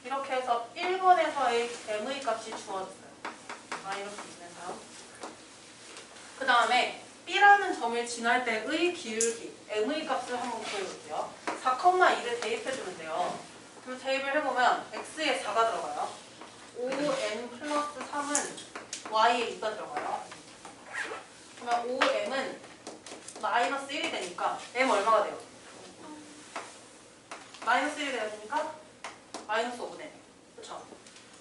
이렇게 해서 1번에서의 m의 값이 주어졌어요. 마이너스 2분의 3. 그 다음에 B라는 점을 지날 때의 기울기, m의 값을 한번 구해볼게요. 4,1을 대입해주면 돼요. 그럼 대입을 해보면 x에 4가 들어가요. 5m 플러스 3은 y에 2가 들어가요. 그러면 5m은 마이너스 1이 되니까 m 얼마가 돼요? 마이너스 1이 돼야 되니까 마이너스 5분의 1. 그렇죠?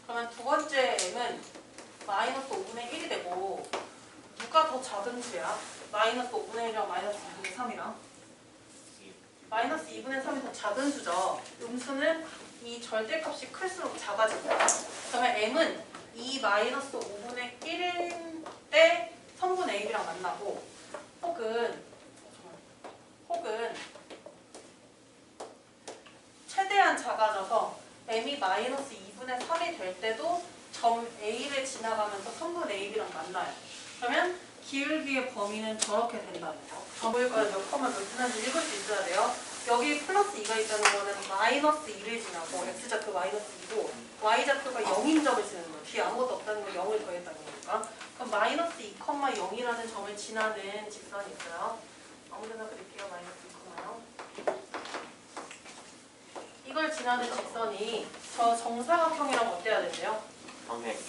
그러면 두 번째 m은 마이너스 5분의 1이 되고 누가 더 작은 수야? 마이너스 5분의 1이랑 마이너스 2분의 3이랑 마이너스 2분의 3이 더 작은 수죠. 음수는 이 절대값이 클수록 작아집니다. 그러면 m은 이 마이너스 5분의 1일 때 성분 AB랑 만나고 혹은 최대한 작아져서 m이 마이너스 2분의 3이 될 때도 점 A를 지나가면서 성분 AB랑 만나요. 그러면 기울기의 범위는 저렇게 된다는 거. 점을 몇 컴마 몇 분한지 읽을 수 있어야 돼요. 여기 플러스 2가 있다는 거는 마이너스 2를 지나고 x좌표 마이너스 2고 y좌표가 0인 점을 지나는 거예요. 뒤에 아무것도 없다는 걸 0을 더했다는 거니까. 그럼 마이너스 2,0이라는 점을 지나는 직선이 있어요. 아무데나 그릴게요. 마이너스 2,0. 이걸 지나는 직선이 저 정사각형이랑 어때야 된대요?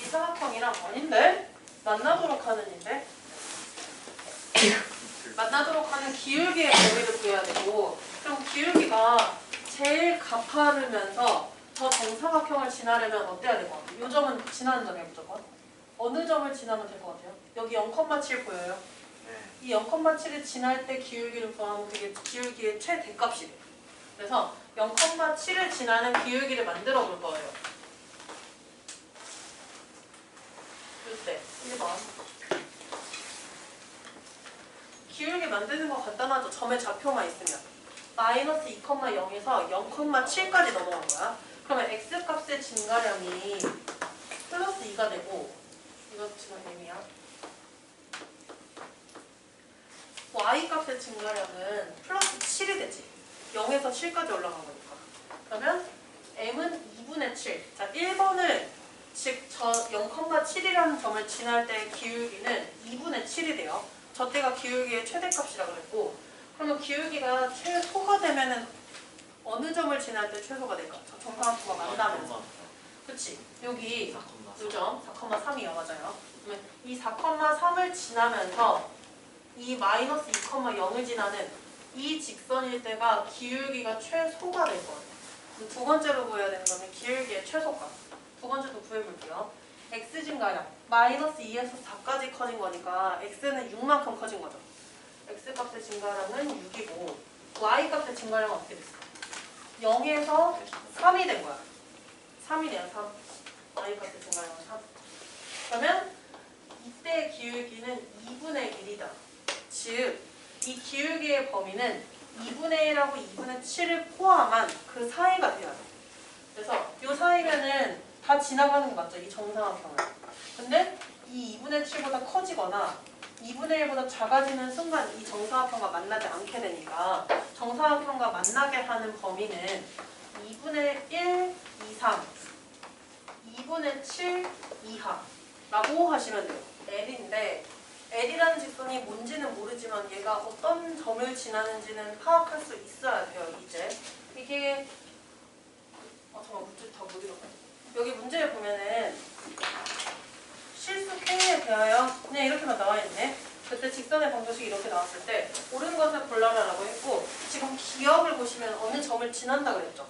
이 사각형이랑 아닌데? 만나도록 하는인데? 만나도록 하는 기울기의 범위를 구해야 되고 그럼 기울기가 제일 가파르면서 저 정사각형을 지나려면 어때야 될 것 같아요? 이 점은 지나는 점이에요 무조건. 어느 점을 지나면 될 것 같아요? 여기 0,7 보여요? 이 0,7을 지날 때 기울기를 구하면 그게 기울기의 최대값이 돼요. 그래서 0,7을 지나는 기울기를 만들어 볼 거예요. 이때 1번. 기울기 만드는 거 간단하죠. 점의 좌표만 있으면. 마이너스 2,0에서 0,7까지 넘어간 거야. 그러면 x값의 증가량이 플러스 2가 되고 이거 지금 m이야. y값의 증가량은 플러스 7이 되지. 0에서 7까지 올라간 거니까. 그러면 m은 2분의 7. 자, 1번을 즉 저 0,7이라는 점을 지날 때 기울기는 2분의 7이 돼요. 저 때가 기울기의 최대값이라고 그랬고 그러면 기울기가 최소가 되면은 어느 점을 지날 때 최소가 될까? 저 정사각형과 만나면서. 그치? 여기 이 점 4,3이요. 맞아요. 그러면 이 4,3을 지나면서 이 마이너스 2,0을 지나는 이 직선일 때가 기울기가 최소가 될 거예요. 두 번째로 구해야 되는 거는 기울기의 최소값. 두 번째도 구해볼게요. x 증가량 마이너스 2에서 4까지 커진 거니까 x는 6만큼 커진 거죠. x 값의 증가량은 6이고 y 값의 증가량은 어떻게 됐어? 0에서 3이 된 거야. 3이 돼요. 3. y 값의 증가량은 3. 그러면 이때 기울기는 2분의 1이다. 즉, 이 기울기의 범위는 2분의 1하고 2분의 7을 포함한 그 사이가 돼야 돼. 그래서 이 사이면은 다 지나가는 거 맞죠? 이 정사각형을. 근데 이 2분의 7보다 커지거나 2분의 1보다 작아지는 순간 이 정사각형과 만나지 않게 되니까 정사각형과 만나게 하는 범위는 2분의 1 이상, 2분의 7 이하라고 하시면 돼요. L인데 L이라는 직선이 뭔지는 모르지만 얘가 어떤 점을 지나는지는 파악할 수 있어야 돼요. 이제 이게 잠깐 문제 다 못 읽었네. 여기 문제를 보면은 실수 K에 대하여 그냥 이렇게만 나와 있네. 그때 직선의 방정식이 이렇게 나왔을 때 옳은 것을 골라라라고 했고 지금 기억을 보시면 어느 점을 지난다 그랬죠.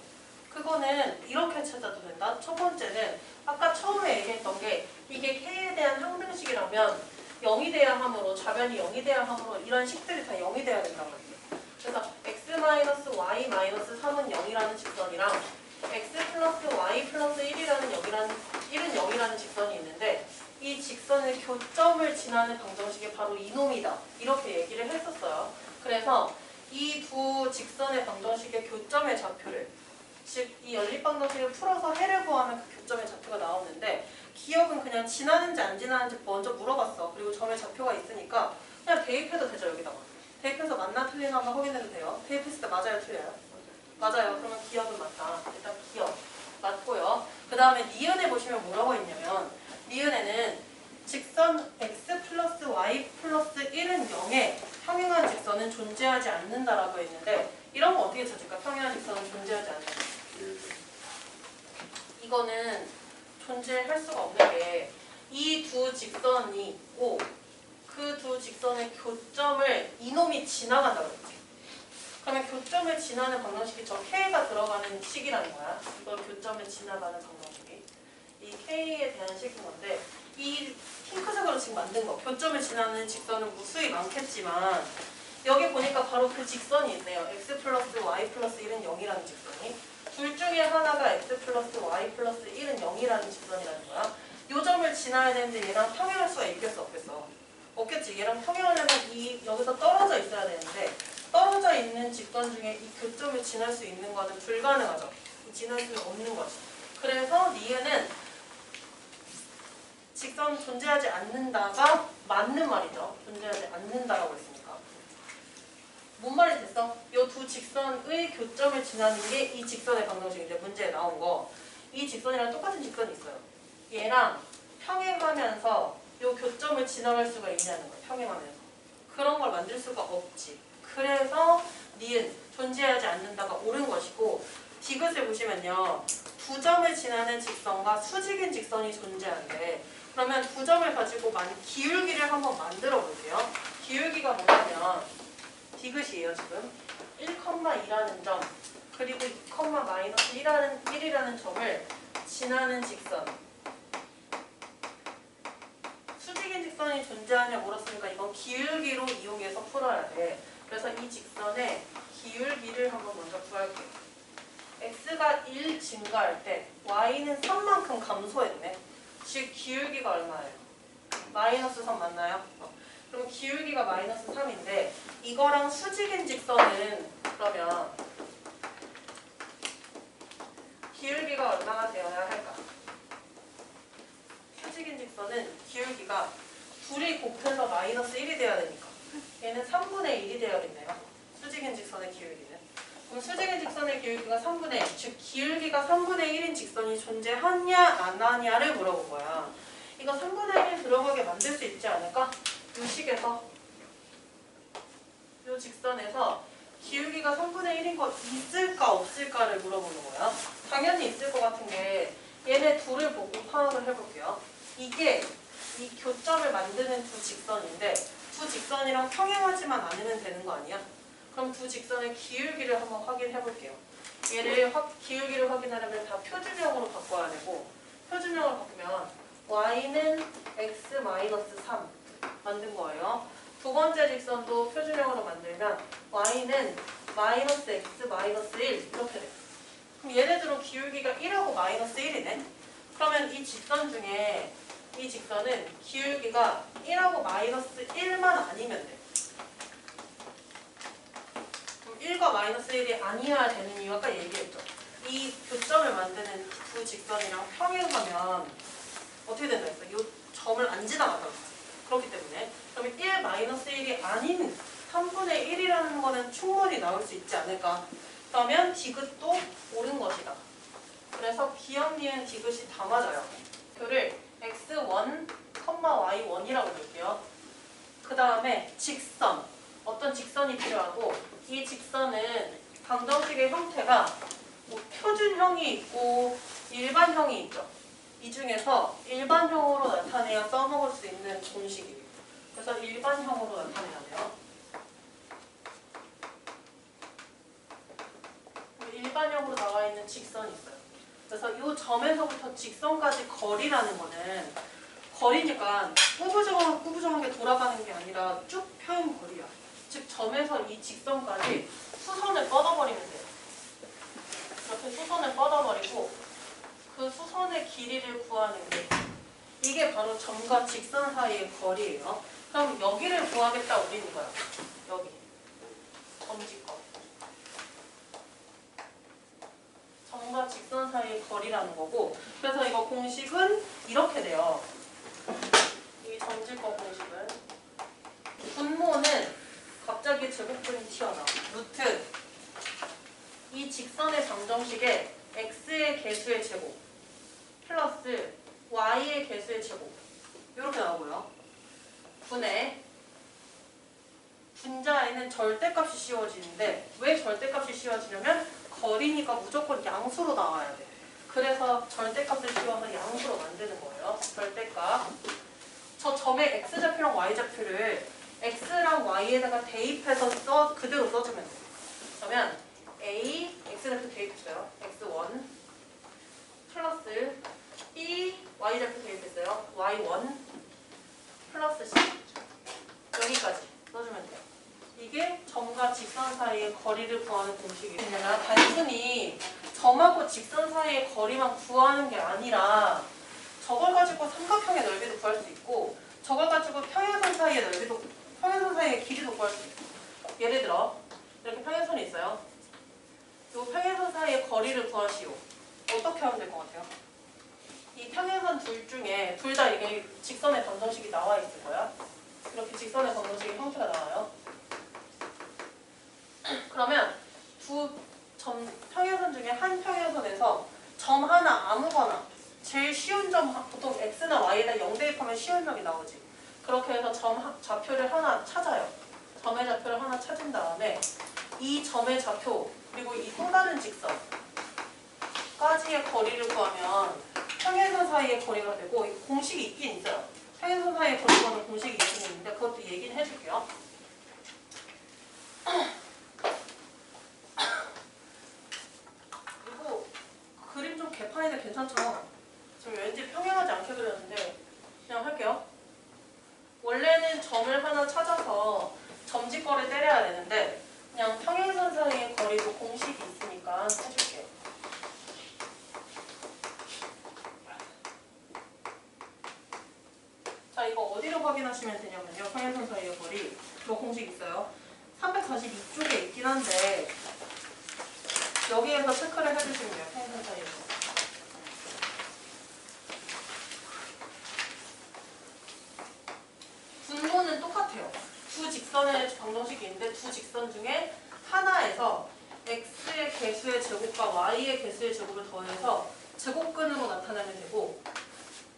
그거는 이렇게 찾아도 된다. 첫 번째는 아까 처음에 얘기했던 게 이게 K에 대한 항등식이라면 0이 돼야 하므로 좌변이 0이 돼야 하므로 이런 식들이 다 0이 돼야 된다고 했어요. 그래서 x-y-3은 0이라는 직선이랑 x 플러스 y 플러스 1이라는 1은 0이라는 직선이 있는데 이 직선의 교점을 지나는 방정식이 바로 이놈이다. 이렇게 얘기를 했었어요. 그래서 이 두 직선의 방정식의 교점의 좌표를, 즉 이 연립방정식을 풀어서 해를 구하면 그 교점의 좌표가 나오는데, 기억은 그냥 지나는지 안 지나는지 먼저 물어봤어. 그리고 점의 좌표가 있으니까 그냥 대입해도 되죠. 여기다가 대입해서 맞나 틀리나 한번 확인해도 돼요. 대입했을 때 맞아요, 틀려요? 맞아요. 그러면 기억은 맞다. 일단 기억 맞고요. 그 다음에 니은에 보시면 뭐라고 했냐면, 니은에는 직선 x 플러스 y 플러스 1은 0에 평행한 직선은 존재하지 않는다라고 했는데, 이런 거 어떻게 찾을까? 평행한 직선은 존재하지 않는다. 이거는 존재할 수가 없는 게, 이 두 직선이 있고 그 두 직선의 교점을 이놈이 지나간다고 했지. 그러면 교점을 지나는 방정식이 저 K가 들어가는 식이라는 거야. 이걸 교점을 지나가는 방정식이. 이 K에 대한 식인 건데, 이 핑크색으로 지금 만든 거, 교점을 지나는 직선은 무수히 많겠지만 여기 보니까 바로 그 직선이 있네요. x 플러스 y 플러스 1은 0이라는 직선이. 둘 중에 하나가 x 플러스 y 플러스 1은 0이라는 직선이라는 거야. 요 점을 지나야 되는데 얘랑 평행할 수가 있겠어, 없겠어? 없겠지. 얘랑 평행하려면 여기서 떨어져 있어야 되는데, 떨어져 있는 직선 중에 이 교점을 지날 수 있는 거는 불가능하죠. 지날 수는 없는 거지. 그래서 니은은 직선 존재하지 않는다가 맞는 말이죠. 존재하지 않는다라고 했으니까. 뭔 말이 됐어? 이 두 직선의 교점을 지나는 게 이 직선의 방정식인데, 문제에 나온 거. 이 직선이랑 똑같은 직선이 있어요. 얘랑 평행하면서 이 교점을 지나갈 수가 있냐는 거야. 평행하면서. 그런 걸 만들 수가 없지. 그래서 니은 존재하지 않는다가 옳은 것이고, 디귿을 보시면요. 두 점을 지나는 직선과 수직인 직선이 존재하는데, 그러면 두 점을 가지고 기울기를 한번 만들어 볼게요. 기울기가 뭐냐면 디귿이에요. 지금 1,2라는 점, 그리고 2,-1이라는 점을 지나는 직선. 수직인 직선이 존재하냐 물었으니까 이건 기울기로 이용해서 풀어야 돼. 그래서 이 직선의 기울기를 한번 먼저 구할게요. x가 1 증가할 때 y는 3만큼 감소했네. 즉 기울기가 얼마예요? 마이너스 3 맞나요? 그럼 기울기가 마이너스 3인데, 이거랑 수직인 직선은 그러면 기울기가 얼마나 되어야 할까? 수직인 직선은 기울기가 둘이 곱해서 마이너스 1이 돼야 되니까 얘는 3분의 1이 되어야겠네요. 수직인 직선의 기울기는. 그럼 수직인 직선의 기울기가 3분의 1, 즉 기울기가 3분의 1인 직선이 존재하냐 안 하냐를 물어본 거야. 이거 3분의 1 들어가게 만들 수 있지 않을까? 이 식에서, 이 직선에서 기울기가 3분의 1인 거 있을까 없을까를 물어보는 거야. 당연히 있을 것 같은 게, 얘네 둘을 보고 파악을 해볼게요. 이게 이 교점을 만드는 두 직선인데, 두 직선이랑 평행하지만 않으면 되는 거 아니야? 그럼 두 직선의 기울기를 한번 확인해 볼게요. 얘를 기울기를 확인하려면 다 표준형으로 바꿔야 되고, 표준형으로 바꾸면 y는 x-3 만든 거예요. 두 번째 직선도 표준형으로 만들면 y는 마이너스 x 마이너스 1 이렇게 돼. 그럼 얘네들은 기울기가 1하고 마이너스 1이네. 그러면 이 직선 중에 이 직선은 기울기가 1하고 마이너스 1만 아니면 돼. 1과 마이너스 1이 아니어야 되는 이유 아까 얘기했죠. 이 교점을 만드는 두 직선이랑 평행하면 어떻게 된다 했어? 이 점을 안 지나간다. 그렇기 때문에 그러면 1 마이너스 1이 아닌 3분의 1이라는 거는 충분히 나올 수 있지 않을까? 그러면 디귿도 옳은 것이다. 그래서 기억, 니은, 디귿이 다 맞아요. 표를 x1, y1이라고 볼게요. 그 다음에 직선. 어떤 직선이 필요하고, 이 직선은 방정식의 형태가 뭐 표준형이 있고 일반형이 있죠. 이 중에서 일반형으로 나타내야 써먹을 수 있는 공식이에요. 그래서 일반형으로 나타내야 돼요. 일반형으로 나와 있는 직선이 있어요. 그래서 이 점에서부터 직선까지 거리라는 거는, 거리니까 꾸부정하게 돌아가는 게 아니라 쭉 펴인 거리야. 즉 점에서 이 직선까지 수선을 뻗어버리면 돼요. 이렇게 수선을 뻗어버리고 그 수선의 길이를 구하는 게, 이게 바로 점과 직선 사이의 거리예요. 그럼 여기를 구하겠다 우리는 거야. 여기. 0이라는 거고 그래서 이거 공식은 이렇게 돼요. 이 점집과 공식은 분모는 갑자기 제곱근이 튀어나와. 루트 이 직선의 방정식에 x의 개수의 제곱 플러스 y의 개수의 제곱 이렇게 나오고요. 분의 분자에는 절대값이 씌워지는데 왜 절대값이 씌워지냐면 거리니까 무조건 양수로 나와야 돼. 그래서 절대값을 씌워서 양수로 만드는 거예요. 절대값. 저 점의 x좌표랑 y좌표를 x랑 y에다가 대입해서 그대로 써주면 돼. 그러면 a x좌표 대입했어요. x1 플러스 b y좌표 대입했어요. y1 플러스 c 여기까지 써주면 돼요. 이게 점과 직선 사이의 거리를 구하는 공식이에요. 단순히 점하고 직선 사이의 거리만 구하는 게 아니라 저걸 가지고 삼각형의 넓이도 구할 수 있고 저걸 가지고 평행선 사이의 넓이도 평행선 사이의 길이도 구할 수 있고 예를 들어 이렇게 평행선이 있어요. 이 평행선 사이의 거리를 구하시오. 어떻게 하면 될 것 같아요? 이 평행선 둘 중에 둘 다 이게 직선의 방정식이 나와 있을 거야. 이렇게 직선의 방정식의 형태가 나와요. 그러면 두 평행선 중에 한 평행선에서 점 하나 아무거나 제일 쉬운 점 보통 x나 y에다 0 대입하면 쉬운 점이 나오지. 그렇게 해서 점 좌표를 하나 찾아요. 점의 좌표를 하나 찾은 다음에 이 점의 좌표 그리고 이 또 다른 직선까지의 거리를 구하면 평행선 사이의 거리가 되고 공식이 있긴 있어요. 평행선 사이의 거리 구하는 공식이 있긴 있는데 그것도 얘기는 해줄게요. 그리고 그림 좀 개판인데 괜찮죠? 지금 왠지 평행하지 않게 그렸는데 그냥 할게요. 원래는 점을 하나 찾아서 점집거를 때려야 되는데 그냥 평행선 사이의 거리도 공식이 있으니까 해줄게요. 자, 이거 어디로 확인하시면 되냐면요. 평행선 사이의 거리. 이거 공식 있어요. 342쪽에 있긴 한데 여기에서 체크를 해주시면 돼요. 평행선 사이의 거리. 분모는 똑같아요. 두 직선의 방정식이 있는데 두 직선 중에 하나에서 x의 개수의 제곱과 y의 개수의 제곱을 더해서 제곱근으로 나타내면 되고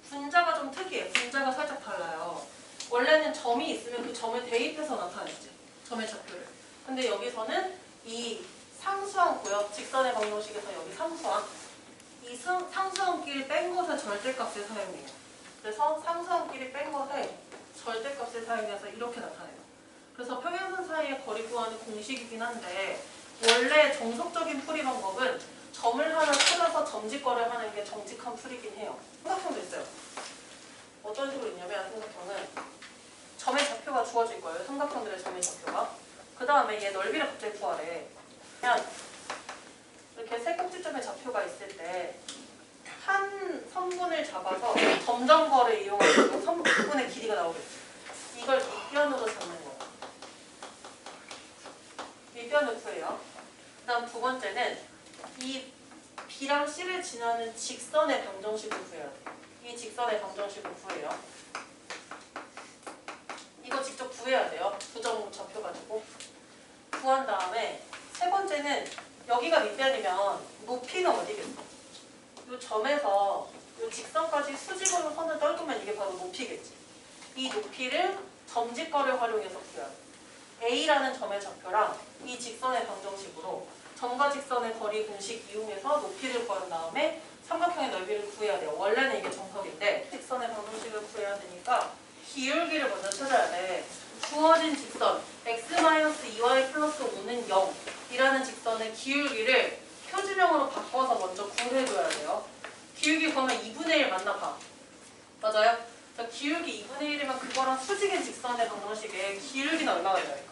분자가 좀 특이해. 분자가 살짝 달라요. 원래는 점이 있으면 그 점을 대입해서 나타냈지. 점의 좌표를. 근데 여기서는 이 상수항 구역, 직선의 방정식에서 여기 상수항 이 상수항끼리 뺀 것의 절대값을 사용해요. 그래서 상수항끼리 뺀 것의 절대값을 사용해서 이렇게 나타내요. 그래서 평행선 사이의 거리 구하는 공식이긴 한데 원래 정석적인 풀이 방법은 점을 하나 찾아서 점직거를 하는 게 정직한 풀이긴 해요. 삼각형도 있어요. 어떤 식으로 있냐면 삼각형은 점의 좌표가 주어질 거예요. 삼각형들의 점의 좌표가. 그 다음에 얘 넓이를 갑자기 구하래. 그냥 이렇게 세 꼭지점의 좌표가 있을 때 한 선분을 잡아서 점점거를 이용해서 선분의 길이가 나오겠지. 이걸 밑변으로 잡는 거예요. 밑변을 구해요. 그 다음 두 번째는 이 B랑 C를 지나는 직선의 방정식을 구해야 돼. 이 직선의 방정식을 구해요. 이거 직접 구해야 돼요. 두 점 좌표 가지고. 구한 다음에 세 번째는 여기가 밑변이면 높이는 어디겠어? 이 점에서 이 직선까지 수직으로 선을 떨구면 이게 바로 높이겠지. 이 높이를 점직거를 활용해서 구해야 돼. A라는 점의 좌표랑 이 직선의 방정식으로 점과 직선의 거리 공식 이용해서 높이를 구한 다음에 삼각형의 넓이를 구해야 돼요. 원래는 이게 정석인데 직선의 방정식을 구해야 되니까 기울기를 먼저 찾아야 돼. 주어진 직선 x-2y 플러스 5는 0 이라는 직선의 기울기를 표준형으로 바꿔서 먼저 구해줘야 돼요. 기울기 구하면 2분의 1 맞나 봐. 맞아요? 자, 기울기 2분의 1이면 그거랑 수직인 직선의 방정식에 기울기는 얼마가 될까?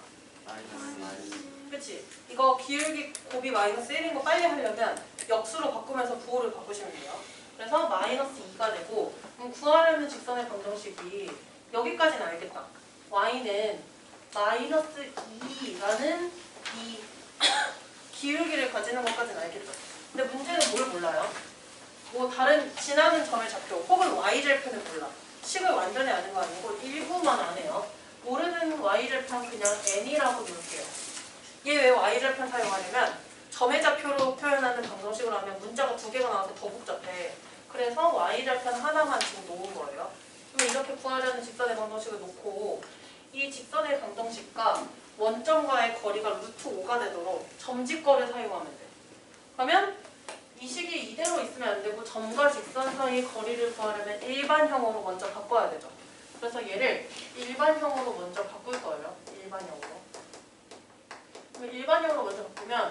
그치? 이거 기울기 곱이 마이너스 1인 거 빨리 하려면 역수로 바꾸면서 부호를 바꾸시면 돼요. 그래서 마이너스 2가 되고 그럼 구하려는 직선의 방정식이 여기까지는 알겠다. y는 마이너스 2라는 이 기울기를 가지는 것까지는 알겠죠. 근데 문제는 뭘 몰라요? 뭐 다른 지나는 점의 좌표 혹은 y절편을 몰라. 식을 완전히 아는 거 아니고 일부만 아네요. 모르는 y절편 그냥 n이라고 놓을게요. 얘 왜 y절편 사용하냐면 점의 좌표로 표현하는 방정식으로 하면 문자가 두 개가 나와서 더 복잡해. 그래서 y절편 하나만 지금 놓은 거예요. 그러면 이렇게 구하려는 직선의 방정식을 놓고 이 직선의 방정식과 원점과의 거리가 루트 5가 되도록 점직거를 사용하면 돼. 그러면 이 식이 이대로 있으면 안 되고 점과 직선 사이 거리를 구하려면 일반형으로 먼저 바꿔야 되죠. 그래서 얘를 일반형으로 먼저 바꿀 거예요. 일반형으로. 그럼 일반형으로 먼저 바꾸면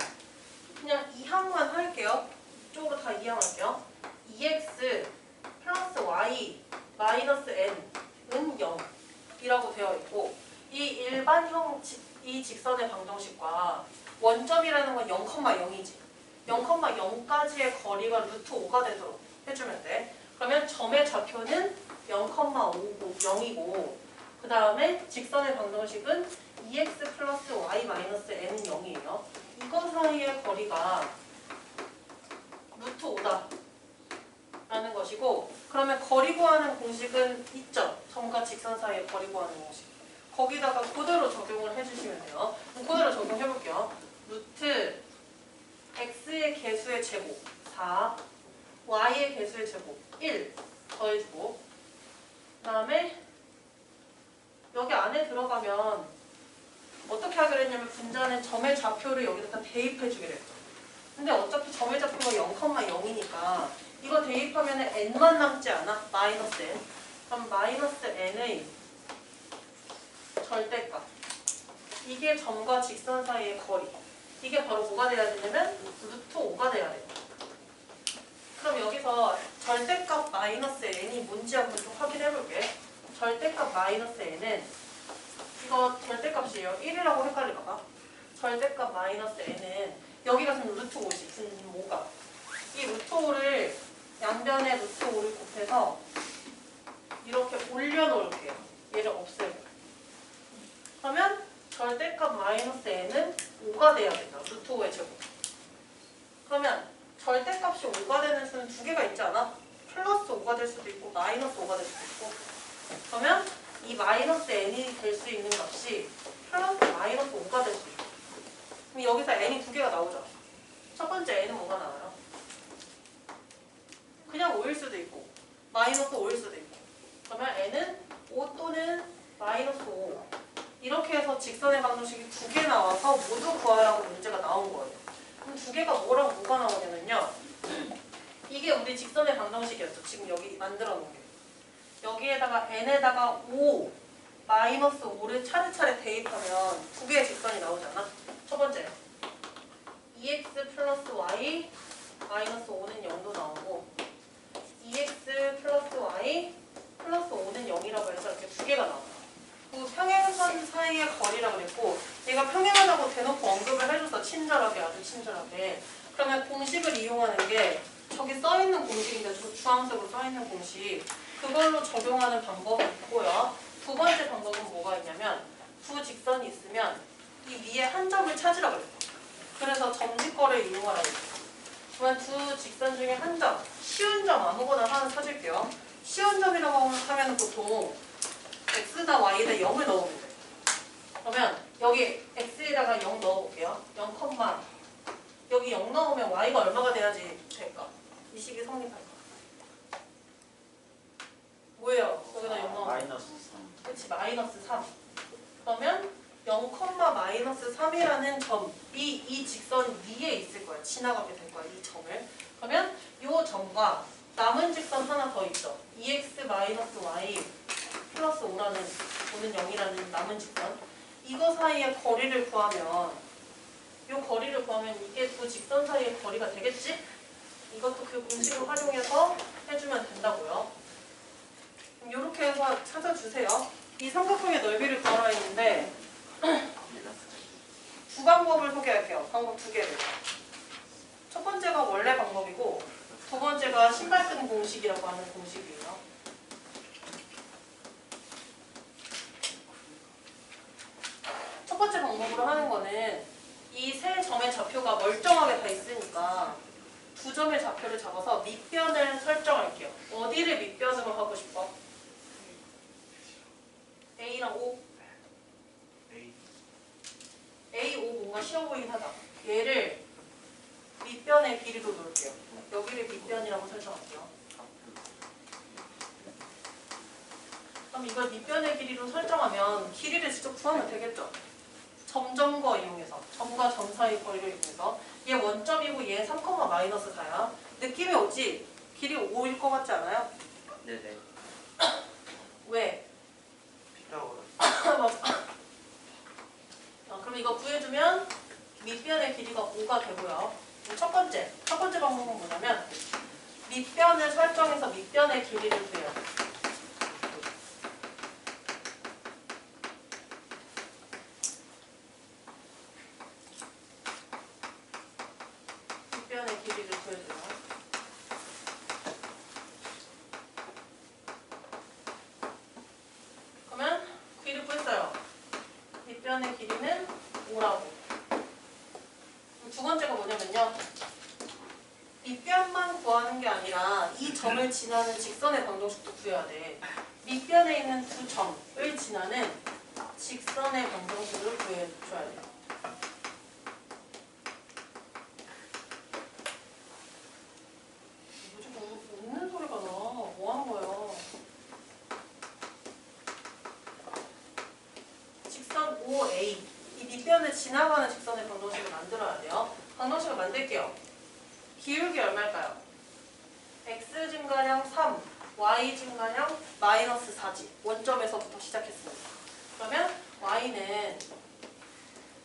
그냥 이항만 할게요. 이쪽으로 다 이항할게요. 2x 플러스 y 마이너스 n은 0이라고 되어 있고 이 일반형 이 직선의 방정식과 원점이라는 건 0,0이지. 0,0까지의 거리가 루트 5가 되도록 해주면 돼. 그러면 점의 좌표는 0,5고 0이고 그 다음에 직선의 방정식은 2x 플러스 y 마이너스 n은 0이에요. 이거 사이의 거리가 루트 5다 라는 것이고 그러면 거리 구하는 공식은 있죠. 점과 직선 사이의 거리 구하는 공식. 거기다가 그대로 적용을 해주시면 돼요. 그럼 그대로 적용해볼게요. 루트 x의 개수의 제곱 4 y의 개수의 제곱 1 더해주고 그 다음에 여기 안에 들어가면 어떻게 하기로 했냐면 분자는 점의 좌표를 여기다 대입해주기로 했죠. 근데 어차피 점의 좌표가 0,0이니까 이거 대입하면 n만 남지 않아? 마이너스 n. 그럼 마이너스 n의 절대값. 이게 점과 직선 사이의 거리. 이게 바로 뭐가 돼야 되냐면 루트 5가 돼야 돼요. 그럼 여기서 절대값 마이너스 n이 뭔지 한번 좀 확인해 볼게. 절대값 마이너스 n은 이거 절대값이에요. 1이라고 헷갈릴까봐. 절대값 마이너스 n은 여기가 지금 루트 5지. 분모가. 이 루트 5를 양변에 루트 5를 곱해서 이렇게 올려놓을게요. 얘를 없애고. 그러면 절대값 마이너스 n은 5가 돼야 되죠. 루트 5의 제곱. 그러면 절대값이 5가 되는 수는 두 개가 있지 않아? 플러스 5가 될 수도 있고 마이너스 5가 될 수도 있고. 그러면 이 마이너스 n이 될 수 있는 값이 플러스 마이너스 5가 될 수 있고. 그럼 여기서 n이 두 개가 나오죠. 첫 번째 n은 뭐가 나와요? 그냥 5일 수도 있고 마이너스 5일 수도 있고. 그러면 n은 5 또는 마이너스 5. 이렇게 해서 직선의 방정식이 두 개 나와서 모두 구하라고 문제가 나온 거예요. 그럼 두 개가 뭐랑 뭐가 나오냐면요. 이게 우리 직선의 방정식이었죠. 지금 여기 만들어 놓은 게. 여기에다가 n에다가 5, 마이너스 5를 차례차례 대입하면 두 개의 직선이 나오잖아. 첫 번째 2x 플러스 y 마이너스 5는 0도 나오고 2x 플러스 y 플러스 5는 0이라고 해서 이렇게 두 개가 나와요. 그 평행선 사이의 거리라고 그랬고 얘가 평행하다고 대놓고 언급을 해줘서 친절하게 아주 친절하게. 그러면 공식을 이용하는 게 저기 써있는 공식인데 저 주황색으로 써있는 공식 그걸로 적용하는 방법이 있고요. 두 번째 방법은 뭐가 있냐면 두 직선이 있으면 이 위에 한 점을 찾으라고 그랬어. 그래서 점직거를 이용하라고 그랬어. 그러면 두 직선 중에 한 점, 쉬운 점 아무거나 하나 찾을게요. 쉬운 점이라고 하면 보통 x다 y다 0을 넣으면 돼. 그러면 여기 x에다가 0 넣어볼게요. 0, 여기 0 넣으면 y가 얼마가 돼야지 될까? 이 식이 성립할까? 뭐예요? 여기다 0 넣으면 마이너스 3. 그치, 마이너스 3. 그러면 0, 마이너스 3이라는 점이 이 직선 위에 있을 거야. 지나가게 될 거야, 이 점을. 그러면 이 점과 남은 직선 하나 더 있죠. 2x 마이너스 y 플러스 5는 0이라는 남은 직선. 이거 사이의 거리를 구하면 이 거리를 구하면 이게 두 직선 사이의 거리가 되겠지? 이것도 그 공식을 활용해서 해주면 된다고요. 이렇게 해서 찾아주세요. 이 삼각형의 넓이를 구하라 했는데 두 방법을 소개할게요. 방법 두 개를. 첫 번째가 원래 방법이고 두 번째가 신발끈 공식이라고 하는 공식이에요. 첫 번째 방법으로 하는 거는 이 세 점의 좌표가 멀쩡하게 다 있으니까 두 점의 좌표를 잡아서 밑변을 설정할게요. 어디를 밑변으로 하고 싶어? A랑 O. A5 뭔가 쉬워 보이긴 하다. 얘를 밑변의 길이로 놓을게요. 여기를 밑변이라고 설정할게요. 그럼 이걸 밑변의 길이로 설정하면 길이를 직접 구하면 되겠죠? 점점거 이용해서 점과 점 사이 거리를 이용해서 얘 원점이고 얘 3,-4야. 느낌이 오지? 길이 5일 것 같지 않아요? 네네. 왜? 피타고라스. 맞아. 그럼 이거 구해주면 밑변의 길이가 5가 되고요. 첫 번째 방법은 뭐냐면 밑변을 설정해서 밑변의 길이를 구해요. 밑변의 길이를 구해줘요. 그러면 길이 구했어요. 밑변의 길이는 5라고. 두 번째가 뭐냐면요. 밑변만 구하는 게 아니라 이 점을 지나는 직선의 방정식도 구해야 돼. 밑변에 있는 두 점을 지나는 직선의 방정식을 구해줘야 돼. 뭐지? 웃는 소리가 나. 뭐 하는 거예요? 직선 OA. 이 밑변을 지나가는 직선의 방정식을 만들어야 돼요. 방정식을 만들게요. 기울기 얼마일까요? x 증가량 3, y 증가량 마이너스 4지. 원점에서부터 시작했습니다. 그러면 y는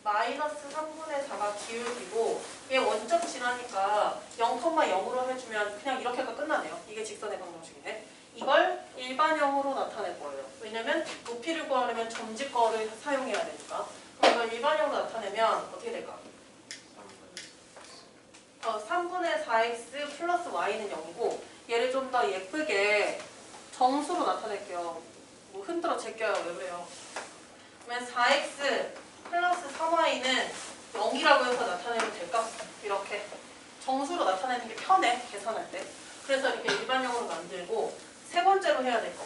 마이너스 3분의 4가 기울기고 얘 원점 지나니까 0,0으로 해주면 그냥 이렇게가 끝나네요. 이게 직선의 방정식인데 이걸 일반형으로 나타낼 거예요. 왜냐면 높이를 구하려면 점직거를 사용해야 되니까. 그럼 이걸 일반형으로 나타내면 어떻게 될까? 3분의 4x 플러스 y는 0이고 얘를 좀 더 예쁘게 정수로 나타낼게요. 뭐 흔들어 제껴요. 왜 그래요? 그러면 4x 플러스 3y는 0이라고 해서 나타내면 될까? 이렇게 정수로 나타내는 게 편해. 계산할 때. 그래서 이렇게 일반형으로 만들고 세 번째로 해야 될 거.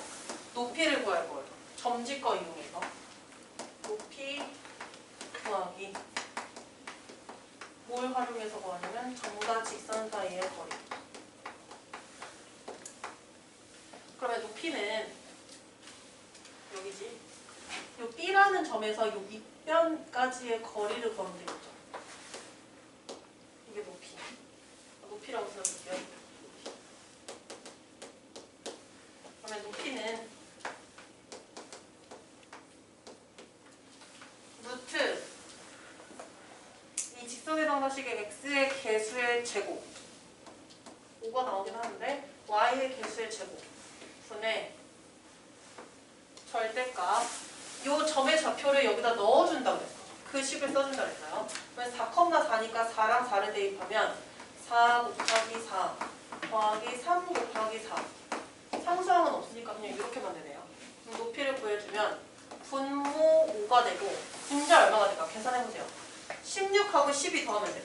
높이를 구할 거예요. 점직거 이용해서. 높이 구하기. 뭘 활용해서 구하냐면 점과 직선 사이의 거리. 그러면 높이는 여기지. 요 B라는 점에서 요 밑변까지의 거리를 구하면 되겠죠. 이게 높이. 높이라고 써볼게요. 그러면 높이는 루트 이 직선의 방정식의 x의 개수의 제곱 5가 나오긴 하는데 y의 개수의 제곱 분의 절대값 요 점의 좌표를 여기다 넣어준다고 했어. 그 식을 써준다고 했어요. 그래서 4,4니까 4랑 4를 대입하면 4 곱하기 4 더하기 3 곱하기 4 상수항은 없으니까 그냥 이렇게만 되네요. 그럼 높이를 구해주면 분모 5가 되고 분자 얼마가 될까? 계산해보세요. 16하고 12 더하면 돼.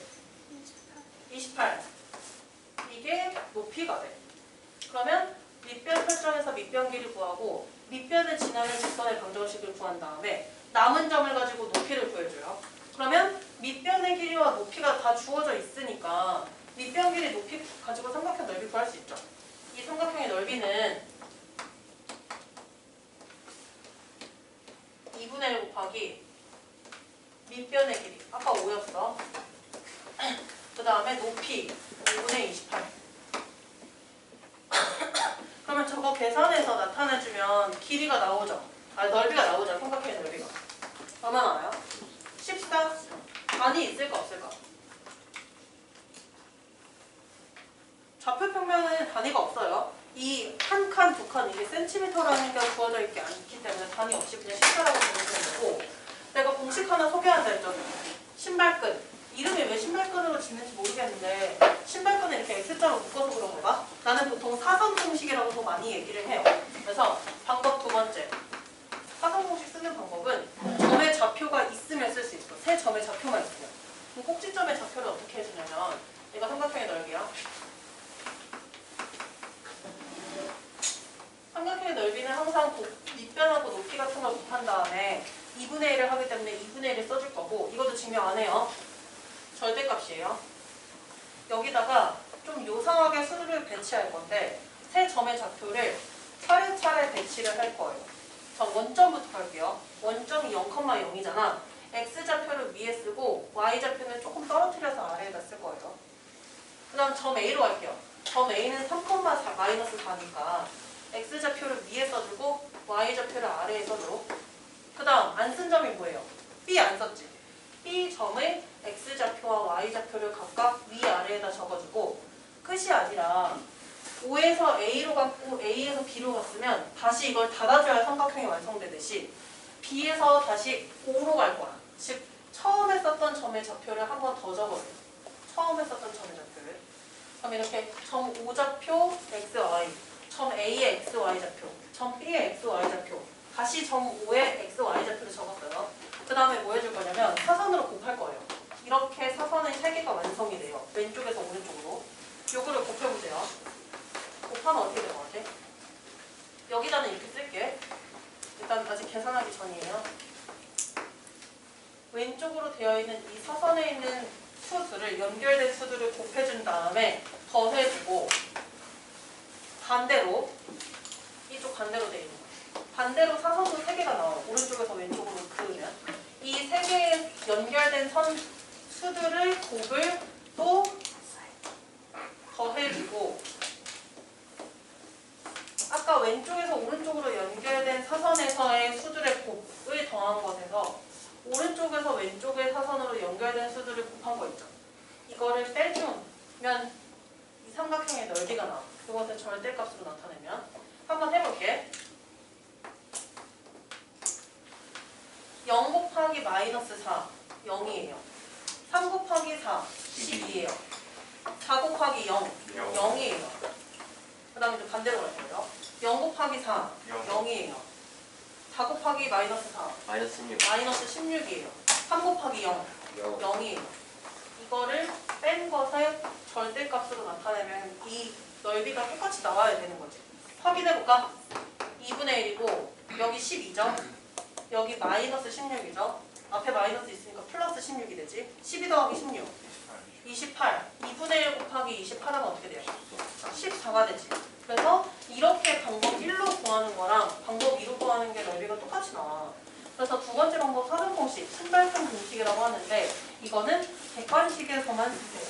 28. 이게 높이가 돼. 그러면 밑변 설정해서 밑변 길이를 구하고 밑변을 지나는 직선의 방정식을 구한 다음에 남은 점을 가지고 높이를 구해줘요. 그러면 밑변의 길이와 높이가 다 주어져 있으니까 밑변 길이 높이 가지고 삼각형 넓이 구할 수 있죠. 이 삼각형의 넓이는 2분의 1 곱하기 밑변의 길이 아까 5였어. 그 다음에 높이 5분의 28. 그러면 저거 계산해서 나타내주면 길이가 나오죠. 넓이가 나오죠. 삼각형의 넓이가. 얼마 나와요? 14. 단위 있을까 없을까? 좌표평면은 단위가 없어요. 이 한 칸, 두 칸 이게 센티미터라는 게 주어져 있지 않기 때문에 단위 없이 그냥 14라고 보면 되고 내가 공식 하나 소개한다 했잖아요. 신발끈. 이름이 왜 신발끈으로 짓는지 모르겠는데 신발끈을 이렇게 X자로 묶어서 그런 건가? 나는 보통 사선 공식이라고 더 많이 얘기를 해요. 그래서 방법 두 번째. 사선 공식 쓰는 방법은 점의 좌표가 있으면 쓸 수 있어. 세 점의 좌표만 있으면. 그럼 꼭지점의 좌표를 어떻게 해주냐면 얘가 삼각형의 넓이야. 절대값이에요. 여기다가 좀 요상하게 수를 배치할 건데 세 점의 좌표를 차례차례 배치를 할 거예요. 자, 원점부터 할게요. 원점이 0,0이잖아. x좌표를 위에 쓰고 y좌표는 조금 떨어뜨려서 아래에다 쓸 거예요. 그 다음 점 A로 할게요. 점 A는 3,4 마이너스 4니까 x좌표를 위에 써주고 y좌표를 아래에 써줘. 그 다음 안 쓴 점이 뭐예요? B 안 썼지? B 점의 x좌표와 y좌표를 각각 위아래에다 적어주고 끝이 아니라 O에서 A로 갔고 A에서 B로 갔으면 다시 이걸 닫아줘야 삼각형이 완성되듯이 B에서 다시 O로 갈 거야. 즉 처음에 썼던 점의 좌표를 한 번 더 적어줘요. 처음에 썼던 점의 좌표를. 그럼 이렇게 점 O좌표 XY, 점 A의 XY좌표, 점 B의 XY좌표, 다시 점 O의 XY좌표를 적었어요. 그 다음에 뭐 해줄 거냐면 사선으로 곱할 거예요. 이렇게 사선의 3개가 완성이 돼요. 왼쪽에서 오른쪽으로. 요거를 곱해보세요. 곱하면 어떻게 될 것 같아? 여기다는 이렇게 쓸게. 일단 아직 계산하기 전이에요. 왼쪽으로 되어 있는 이 사선에 있는 수들을 연결된 수들을 곱해준 다음에 더해주고 반대로 이쪽 반대로 되어 있는 거예요. 반대로 사선도 3개가 나와요. 오른쪽에서 왼쪽으로 그으면 이 3개의 연결된 선 수들을 곱을 또 더해주고 아까 왼쪽에서 오른쪽으로 연결된 사선에서의 수들의 곱을 더한 것에서 오른쪽에서 왼쪽의 사선으로 연결된 수들을 곱한 거 있죠. 이거를 떼주면 이 삼각형의 넓이가 나와. 그것을 절대값으로 나타내면 한번 해볼게. 0 곱하기 마이너스 4, 0이에요. 3 곱하기 4, 12예요. 4 곱하기 0, 0이에요. 그 다음에 이제 반대로 갈 거예요. 0 곱하기 4, 0이에요. 4 곱하기 마이너스 4, 마이너스 16. 마이너스 16이에요. 3 곱하기 0, 0이에요. 이거를 뺀 것을 절대값으로 나타내면 이 넓이가 똑같이 나와야 되는 거지. 확인해볼까? 2분의 1이고 여기 12죠? 여기 마이너스 16이죠? 앞에 마이너스 있으니까 플러스 16이 되지? 12 더하기 16, 28. 2분의 1 곱하기 28하면 어떻게 돼요? 14가 되지. 그래서 이렇게 방법 1로 구하는 거랑 방법 2로 구하는 게 넓이가 똑같이 나와. 그래서 두 번째 방법 사등공식, 순발성 공식이라고 하는데 이거는 객관식에서만 쓰세요.